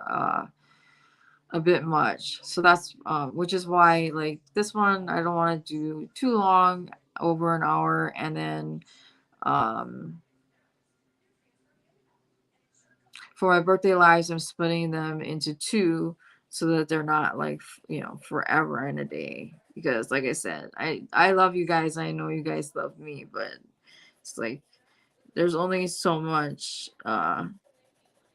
a bit much. So that's which is why like this one I don't want to do too long, over an hour, and then um for my birthday lives, I'm splitting them into two so that they're not like forever in a day. Because like I said, I love you guys. I know you guys love me, but it's like there's only so much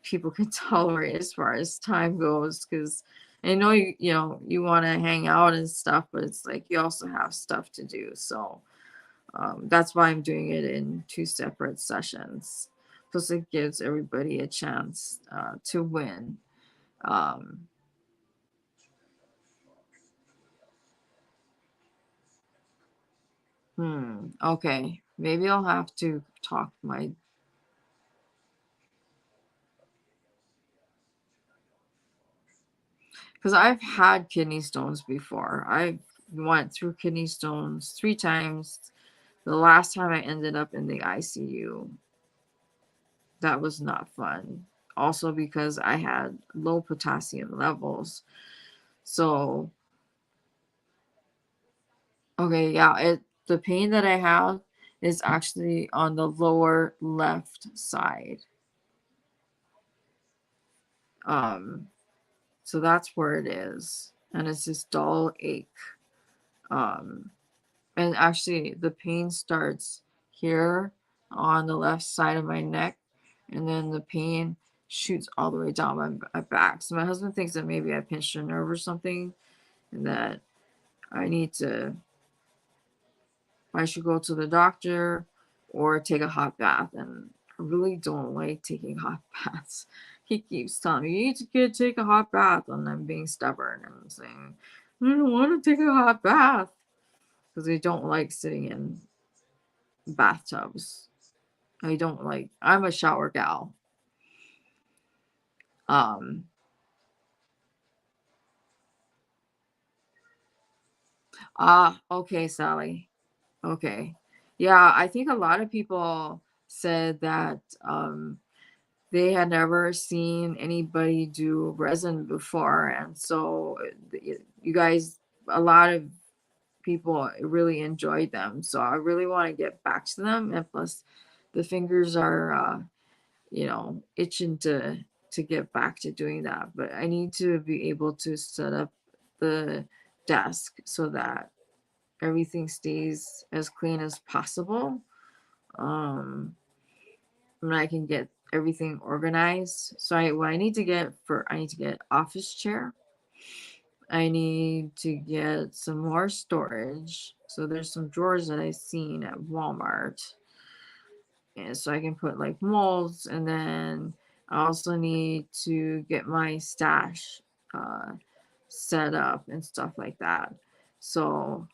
people can tolerate as far as time goes. Because I know you want to hang out and stuff, but it's like you also have stuff to do. So that's why I'm doing it in two separate sessions. Plus, it gives everybody a chance to win. Um, Okay. Maybe I'll have to talk my, because I've had kidney stones before. I went through kidney stones 3 times. The last time I ended up in the ICU. That was not fun. Also because I had low potassium levels. So, okay, yeah, the pain that I have is actually on the lower left side. Um, so that's where it is. And it's this dull ache. Um, and actually the pain starts here on the left side of my neck, and then the pain shoots all the way down my back. So my husband thinks that maybe I pinched a nerve or something, and that I need to I should go to the doctor or take a hot bath. And I really don't like taking hot baths. He keeps telling me, you need to take a hot bath. And I'm being stubborn and I'm saying, I don't want to take a hot bath because I don't like sitting in bathtubs. I'm a shower gal. Um, okay, Sally. Okay. Yeah, I think a lot of people said that they had never seen anybody do resin before. And so you guys, a lot of people really enjoyed them. So I really want to get back to them. And plus, the fingers are, itching to get back to doing that. But I need to be able to set up the desk so that everything stays as clean as possible. Um, and I can get everything organized. So what I need to get I need to get office chair. I need to get some more storage. So there's some drawers that I've seen at Walmart. And so I can put like molds, and then I also need to get my stash uh, set up and stuff like that. So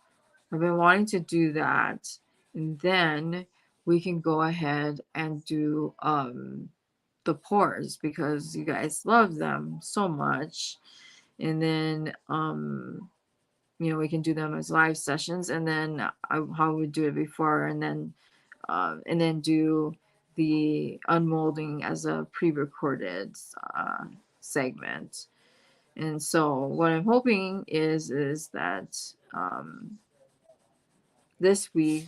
I've been wanting to do that, and then we can go ahead and do the pours because you guys love them so much. And then we can do them as live sessions, and then how we do it before, and then do the unmolding as a pre-recorded segment. And so what I'm hoping is that this week,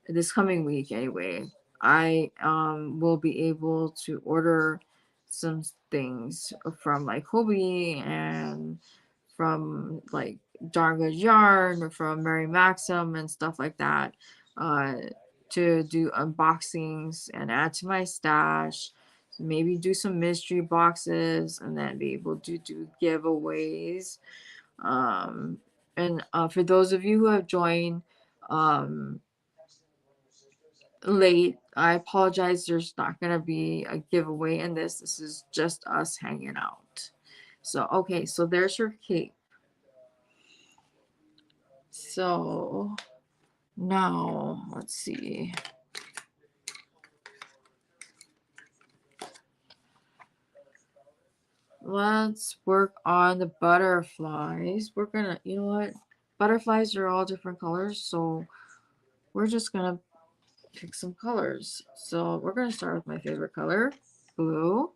this coming week anyway, I will be able to order some things from like Hobie and from like Darn Good Yarn or from Mary Maxim and stuff like that, uh, to do unboxings and add to my stash. Maybe do some mystery boxes and then be able to do giveaways. Um, and for those of you who have joined um, late, I apologize. There's not going to be a giveaway in this. This is just us hanging out. So, okay, so there's your cape. So now let's see. Let's work on the butterflies. We're gonna, you know what? Butterflies are all different colors, so we're just gonna pick some colors. So we're gonna start with my favorite color, blue.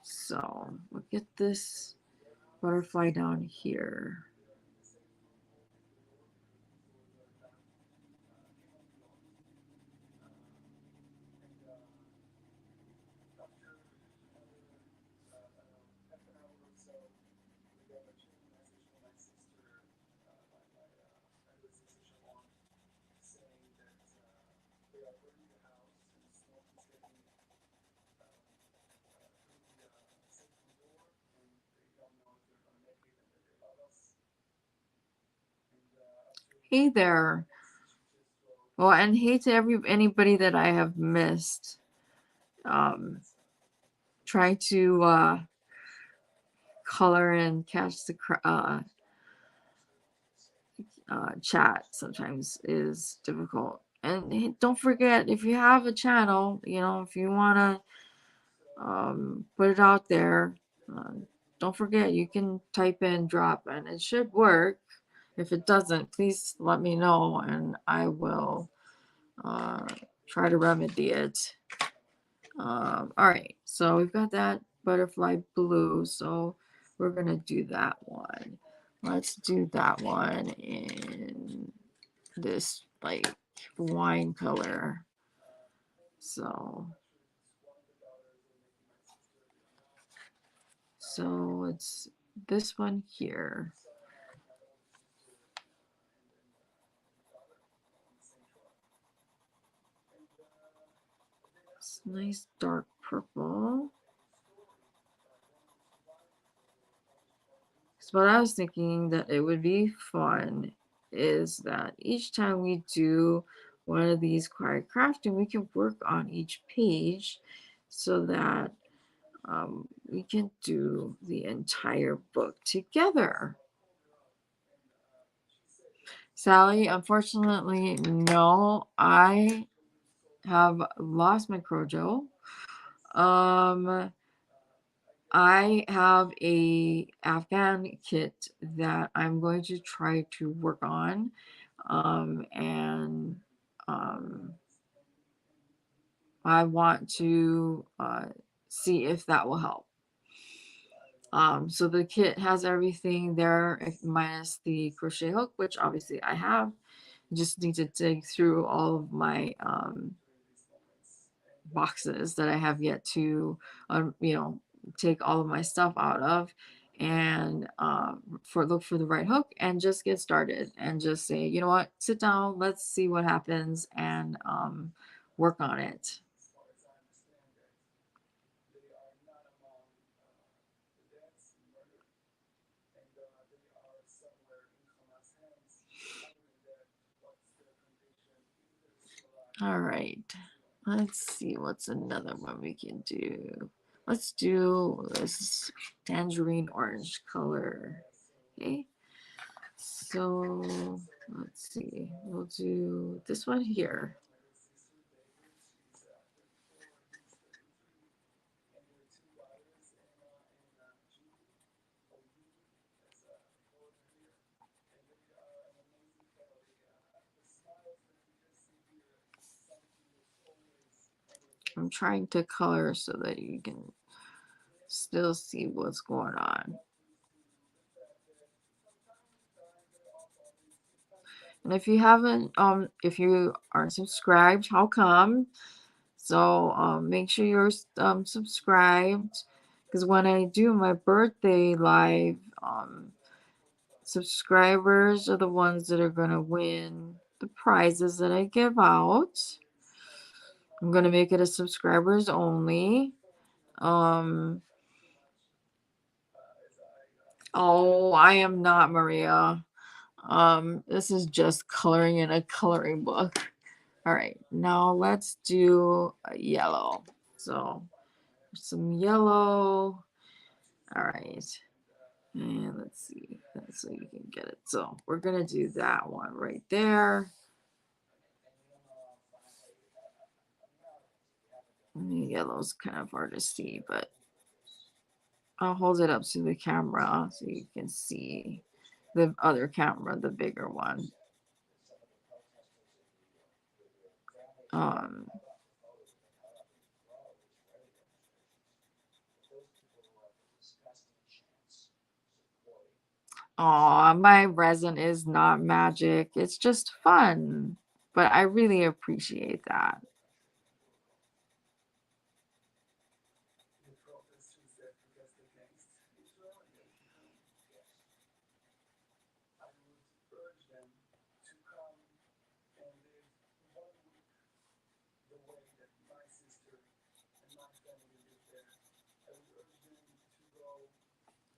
So we'll get this butterfly down here. Hey there. Well, and hey to anybody that I have missed. Trying to color and catch chat sometimes is difficult. And hey, don't forget, if you have a channel, you know, if you want to put it out there, uh, don't forget you can type in drop and it should work. If it doesn't, please let me know and I will uh, try to remedy it. All right, so we've got that butterfly blue, so we're gonna do that one. Let's do that one in this like wine color. So it's this one here. It's nice dark purple. So what I was thinking that it would be fun is that each time we do one of these quiet crafting, we can work on each page so that we can do the entire book together. Sally, unfortunately, no, I have lost my Crojo. I have a Afghan kit that I'm going to try to work on, and I want to see if that will help. So the kit has everything there minus the crochet hook, which obviously I have. Just need to dig through all of my boxes that I have yet to, take all of my stuff out of, and look for the right hook and just get started and just say, you know what, sit down, let's see what happens, and work on it. All right, let's see what's another one we can do. Let's do this tangerine orange color. Okay, so let's see, we'll do this one here. I'm trying to color so that you can still see what's going on. And if you haven't, if you aren't subscribed, how come? So make sure you're subscribed, because when I do my birthday live, subscribers are the ones that are gonna win the prizes that I give out. I'm gonna make it a subscribers only. Um, oh, I am not Maria. This is just coloring in a coloring book. All right, now let's do yellow. So some yellow. All right, and let's see, so you can get it. So we're gonna do that one right there. Yellow's kind of hard to see, but I'll hold it up to the camera so you can see the other camera, the bigger one. Um, Aw, my resin is not magic. It's just fun. But I really appreciate that.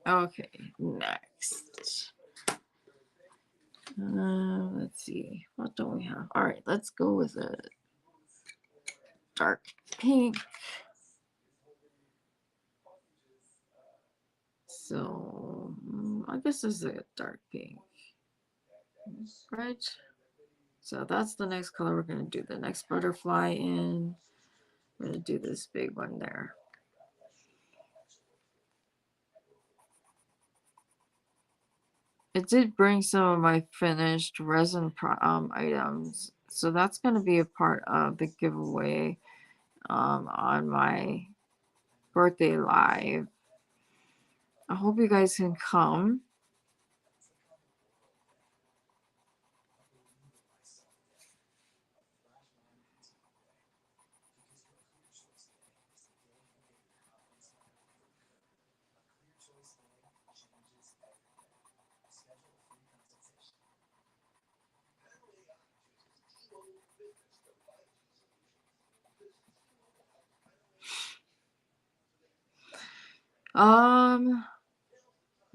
Okay, next. Let's see. What do we have? All right, let's go with a dark pink. So I guess this is a dark pink. right? So that's the next color we're gonna do the next butterfly in. We're gonna do this big one there. It did bring some of my finished resin items, so that's gonna be a part of the giveaway on my birthday live. I hope you guys can come.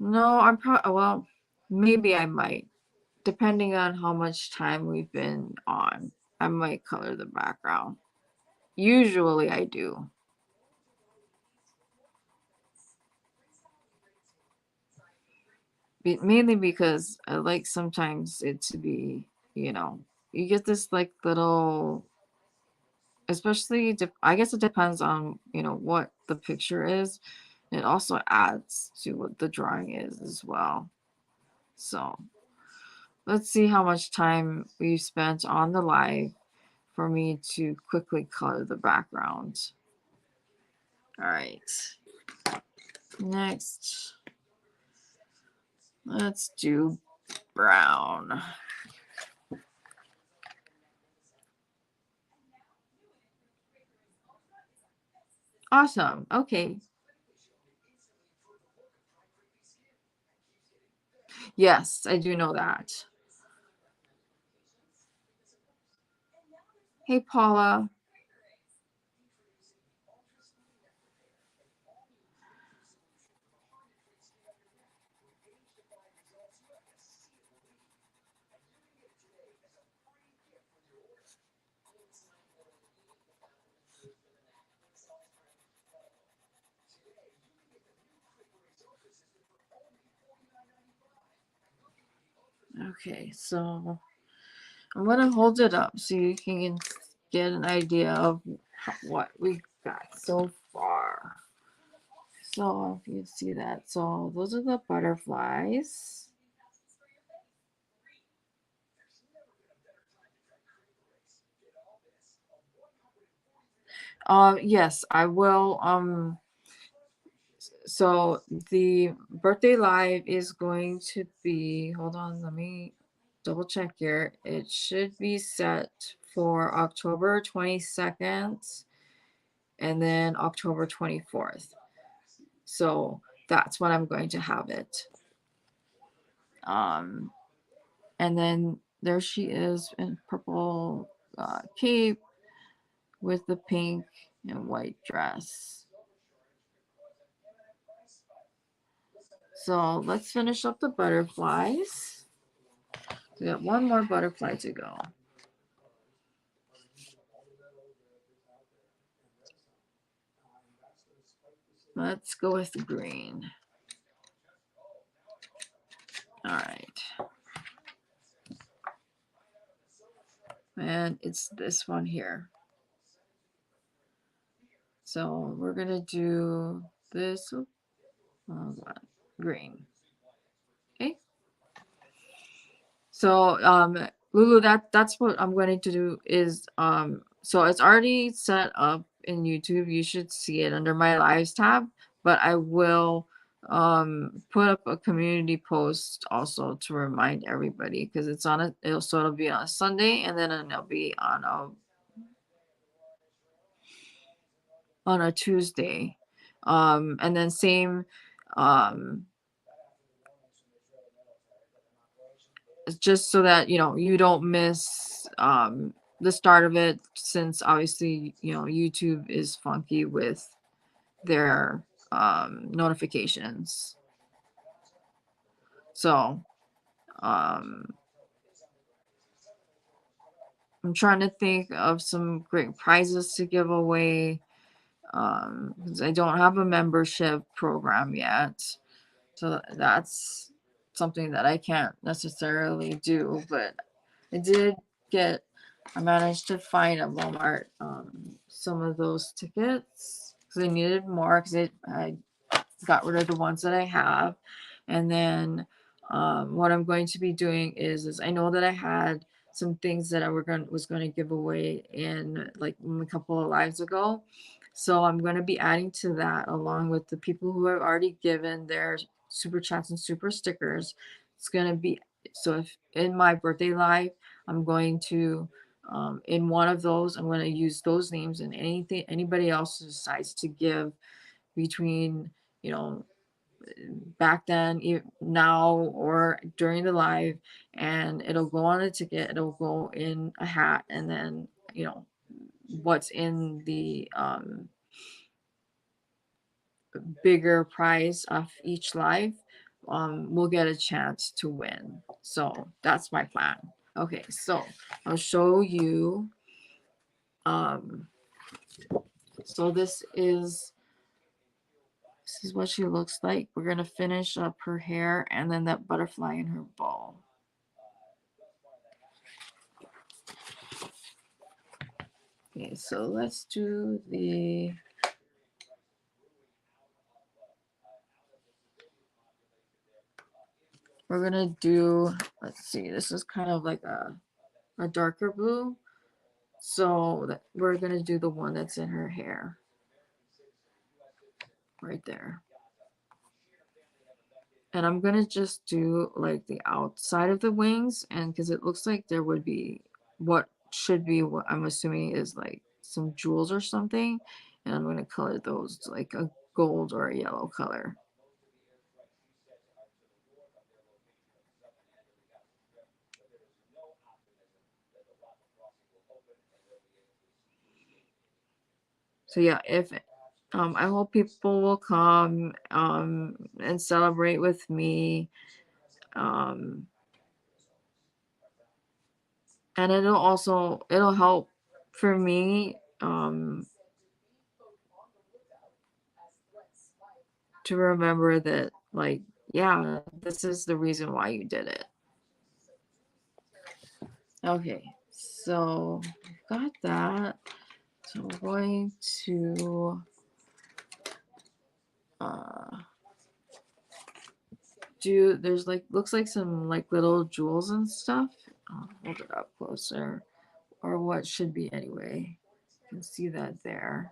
No, I'm probably, well, maybe I might, depending on how much time we've been on. I might color the background. Usually I do. Mainly because I like sometimes it to be, you get this like little, especially, I guess it depends on, what the picture is. It also adds to what the drawing is as well. So let's see how much time we've spent on the live for me to quickly color the background. All right. Next, let's do brown. Awesome. Okay. Yes, I do know that. Hey, Paula. Okay, so I'm gonna hold it up so you can get an idea of what we got so far. So if you see that, so those are the butterflies. Yes, I will. So the birthday live is going to be, hold on, let me double check here. It should be set for October 22nd and then October 24th. So that's when I'm going to have it. And then there she is in purple cape with the pink and white dress. So let's finish up the butterflies. We got one more butterfly to go. Let's go with the green. All right. And it's this one here. So we're going to do this green. Okay. So Lulu, that's what I'm going to do is so it's already set up in YouTube. You should see it under my lives tab, but I will put up a community post also to remind everybody because it's on a it'll be on a Sunday and then it'll be on a Tuesday. And then same just so that you don't miss the start of it, since obviously YouTube is funky with their notifications. So I'm trying to think of some great prizes to give away, because I don't have a membership program yet, so that's something that I can't necessarily do, but I did get, I managed to find at Walmart some of those tickets because I needed more because I got rid of the ones that I have. And then what I'm going to be doing is I know that I had some things that I was going to give away in like a couple of lives ago. So I'm going to be adding to that along with the people who have already given their super chats and super stickers. It's going to be, so if in my birthday live, I'm going to in one of those, I'm going to use those names, and anything anybody else decides to give between, you know, back then, now, or during the live, and it'll go on a ticket, it'll go in a hat, and then, you know, what's in the bigger prize of each live will get a chance to win. So that's my plan. Okay, so I'll show you. So this is what she looks like. We're gonna finish up her hair and then that butterfly in her bow. Okay, so let's do the, we're gonna do, let's see, this is kind of like a darker blue. So that we're gonna do the one that's in her hair. Right there. And I'm gonna just do like the outside of the wings, and because it looks like there would be what should be, what I'm assuming is like some jewels or something, and I'm gonna color those like a gold or a yellow color. So yeah, if I hope people will come and celebrate with me. And it'll help for me to remember that, like, yeah, this is the reason why you did it. Okay, so got that. So we're going to do, there's like, looks like some like little jewels and stuff. I'll hold it up closer, or what should be anyway. You can see that there.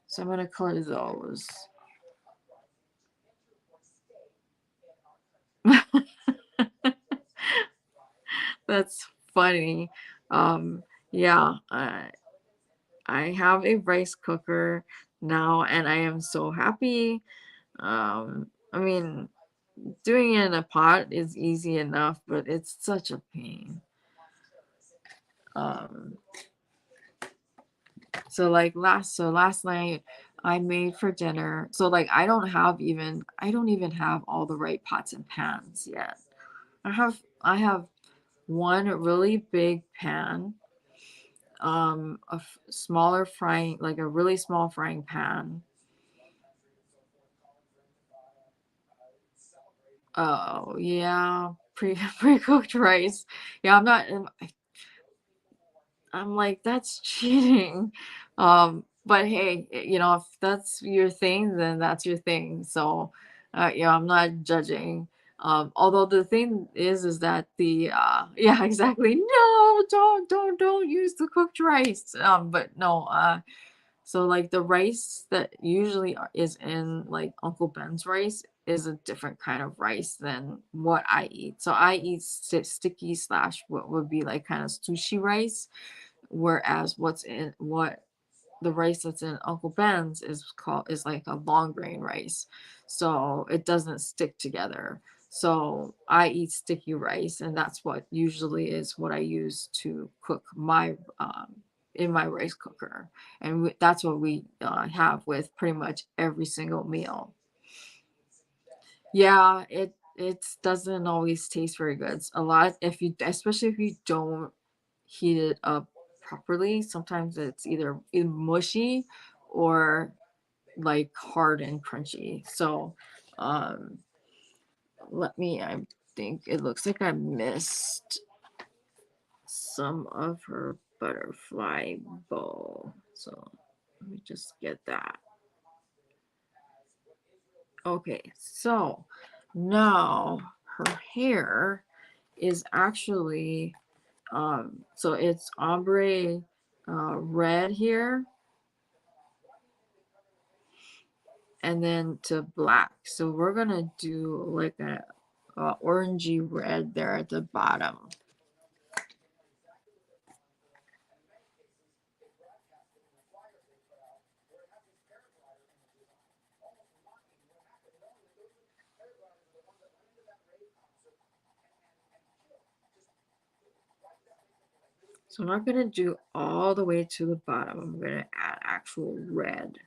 So I'm gonna color those. That's funny. Yeah, I have a rice cooker now, and I am so happy. I mean, doing it in a pot is easy enough, but it's such a pain. Um, so like last night I made for dinner. So like I don't even have all the right pots and pans yet. I have one really big pan, a smaller frying, like a really small frying pan. Oh yeah, pre-cooked rice. Yeah, I'm like, that's cheating. But hey, you know, if that's your thing, then that's your thing. So, yeah, I'm not judging. Although the thing is that the yeah, exactly. No, don't use the cooked rice. But no, so like the rice that usually is in like Uncle Ben's rice is a different kind of rice than what I eat. So I eat sticky slash what would be like kind of sushi rice, whereas what the rice that's in Uncle Ben's is like a long grain rice, so it doesn't stick together. So I eat sticky rice, and that's what usually is what I use to cook my in my rice cooker, and that's what we have with pretty much every single meal. Yeah, it doesn't always taste very good. A lot, if you, especially if you don't heat it up properly, sometimes it's either mushy or like hard and crunchy. So, um, I think it looks like I missed some of her butterfly bow. So let me just get that. Okay, so now her hair is actually so it's ombre red here and then to black. So we're gonna do like a orangey red there at the bottom. So I'm not gonna do all the way to the bottom. I'm gonna add actual red.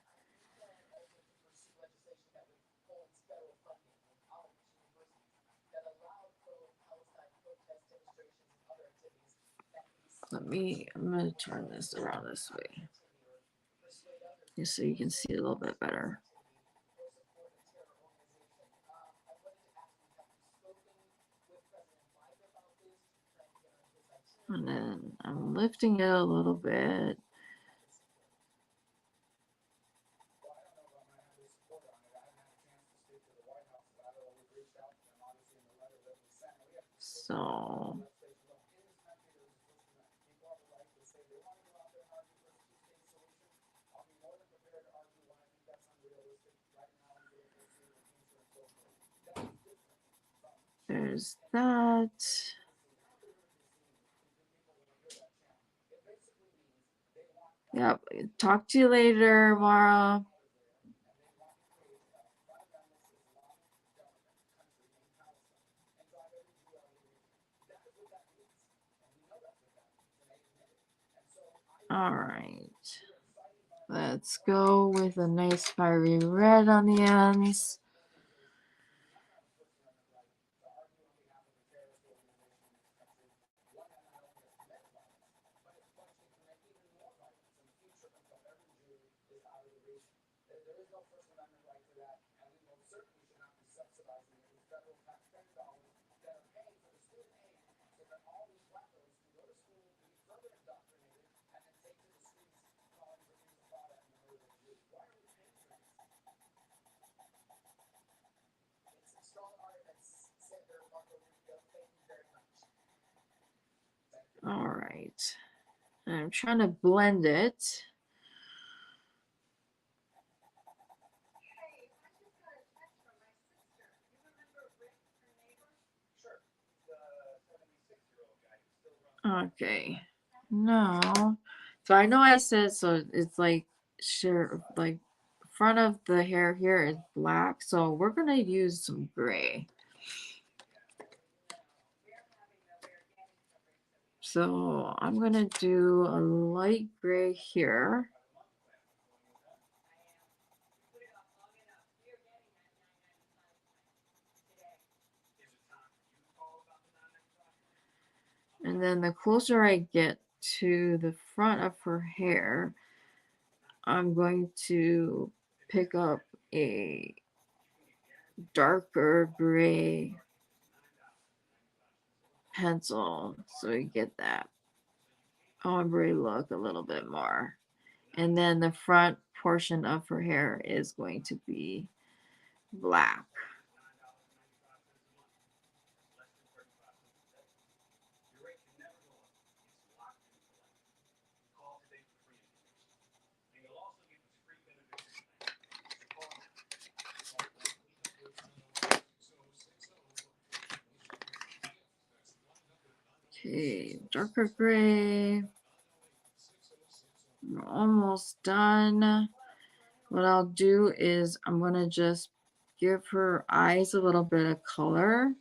I'm gonna turn this around this way. Just so you can see it a little bit better. And then I'm lifting it a little bit. So there's that. Yep. Talk to you later, Mara. All right. Let's go with a nice fiery red on the ends. All right. I'm trying to blend it. Okay. No. So I know I said so it's like like front of the hair here is black. So we're gonna use some gray. So I'm gonna do a light gray here. And then the closer I get to the front of her hair, I'm going to pick up a darker gray pencil so we get that ombre look a little bit more. And then the front portion of her hair is going to be black. Okay, darker gray. We're almost done. What I'll do is I'm going to just give her eyes a little bit of color.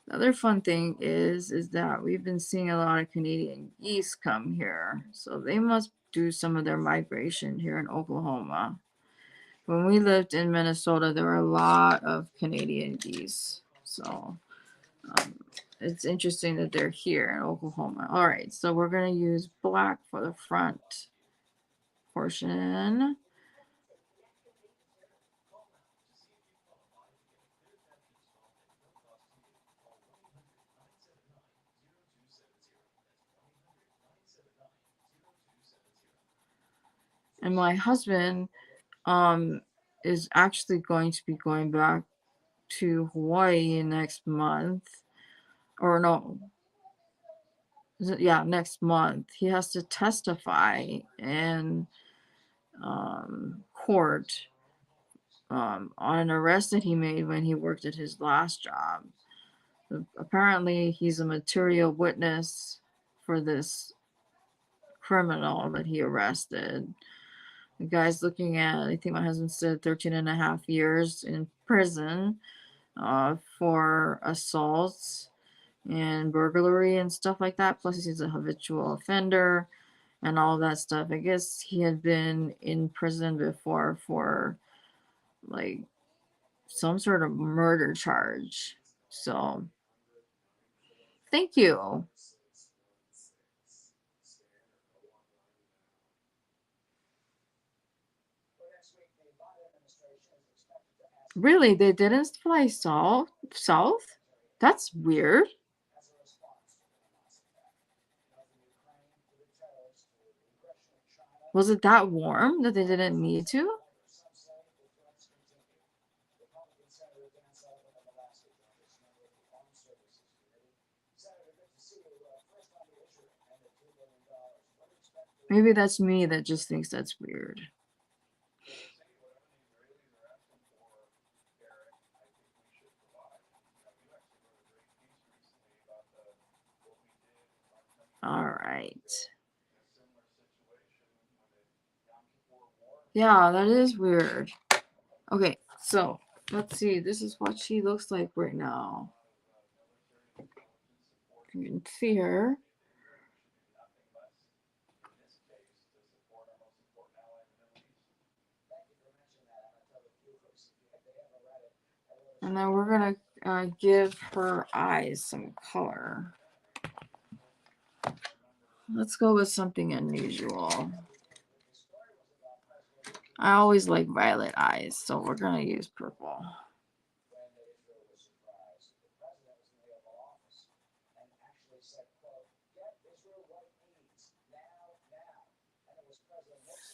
The other fun thing is that we've been seeing a lot of Canadian geese come here. So they must do some of their migration here in Oklahoma. When we lived in Minnesota, there were a lot of Canadian geese. So it's interesting that they're here in Oklahoma. All right, so we're going to use black for the front portion. And my husband is actually going to be going back to Hawaii next month. Or no. Yeah, next month. He has to testify in court on an arrest that he made when he worked at his last job. Apparently, he's a material witness for this criminal that he arrested. The guy's looking at, I think my husband said 13 and a half years in prison for assaults and burglary and stuff like that. Plus, he's a habitual offender and all that stuff. I guess he had been in prison before for like some sort of murder charge. So, thank you. Really, they didn't fly south? That's weird. Was it that warm that they didn't need to? Maybe that's me that just thinks that's weird. All right. Yeah, that is weird. Okay, so let's see. This is what she looks like right now. You can see her. And then we're going to give her eyes some color. Let's go with something unusual. I always like violet eyes, so we're going to use purple.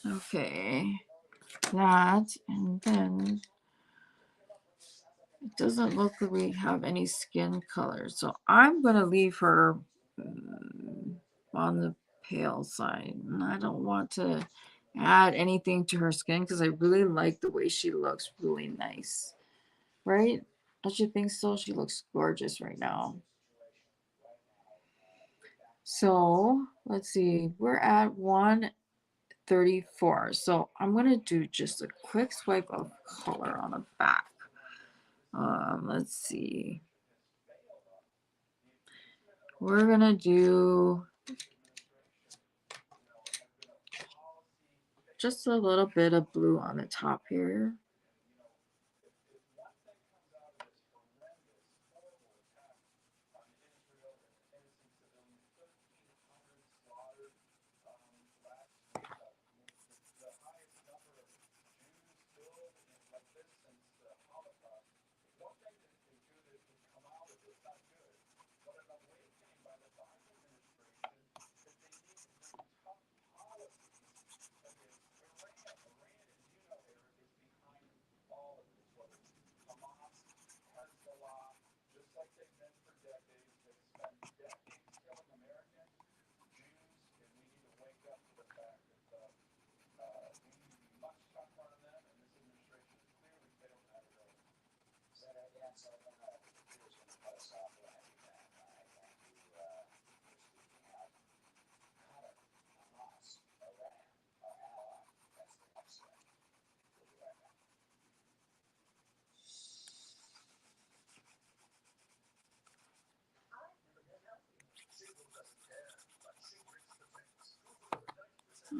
Okay, that, and then it doesn't look like we have any skin color, so I'm going to leave her on the pale side. And I don't want to add anything to her skin because I really like the way she looks. Really nice, right? Don't you think so? She looks gorgeous right now. So let's see, we're at 134. So I'm going to do just a quick swipe of color on the back. Let's see. We're going to do just a little bit of blue on the top here.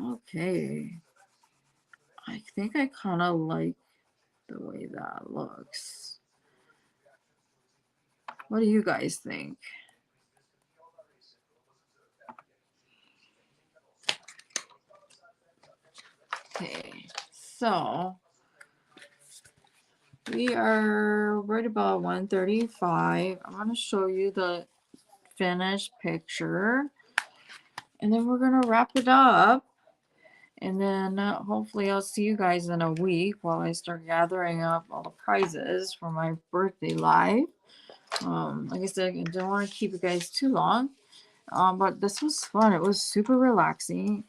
Okay. I think I kind of like the way that looks. What do you guys think? Okay, so we are right about 1:35. I'm going to show you the finished picture, and then we're going to wrap it up. And then hopefully I'll see you guys in a week while I start gathering up all the prizes for my birthday live. Like I said, I don't want to keep you guys too long. But this was fun. It was super relaxing.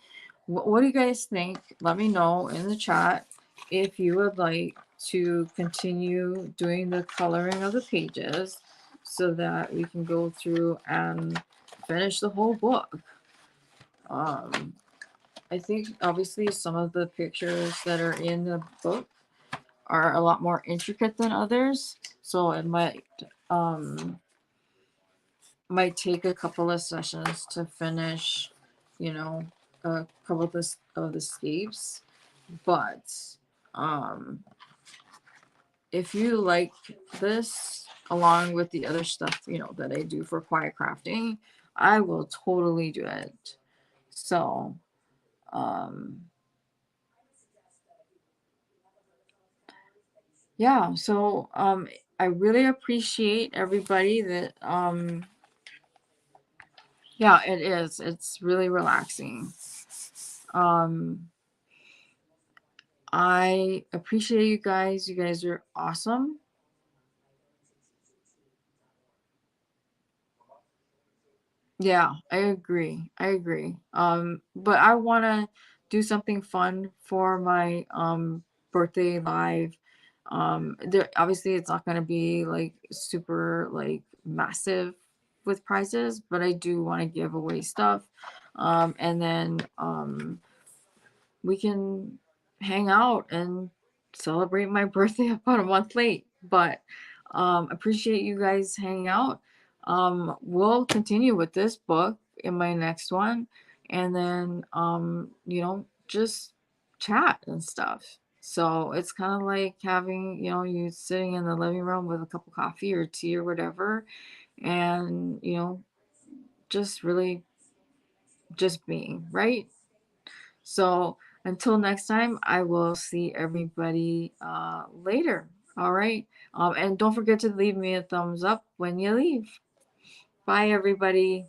What do you guys think? Let me know in the chat if you would like to continue doing the coloring of the pages so that we can go through and finish the whole book. I think obviously some of the pictures that are in the book are a lot more intricate than others, so it might take a couple of sessions to finish, you know, a couple of the scapes. But if you like this along with the other stuff, that I do for quiet crafting, I will totally do it. So yeah, so I really appreciate everybody that yeah, it is. It's really relaxing. I appreciate you guys. You guys are awesome. Yeah, I agree. I agree. But I want to do something fun for my birthday live. There obviously it's not going to be like super like massive with prizes, but I do want to give away stuff. And then we can hang out and celebrate my birthday about a month late. But appreciate you guys hanging out. We'll continue with this book in my next one, and then just chat and stuff. So it's kind of like having, you sitting in the living room with a cup of coffee or tea or whatever, and just really just being, right? So until next time, I will see everybody later. All right. And don't forget to leave me a thumbs up when you leave. Bye, everybody.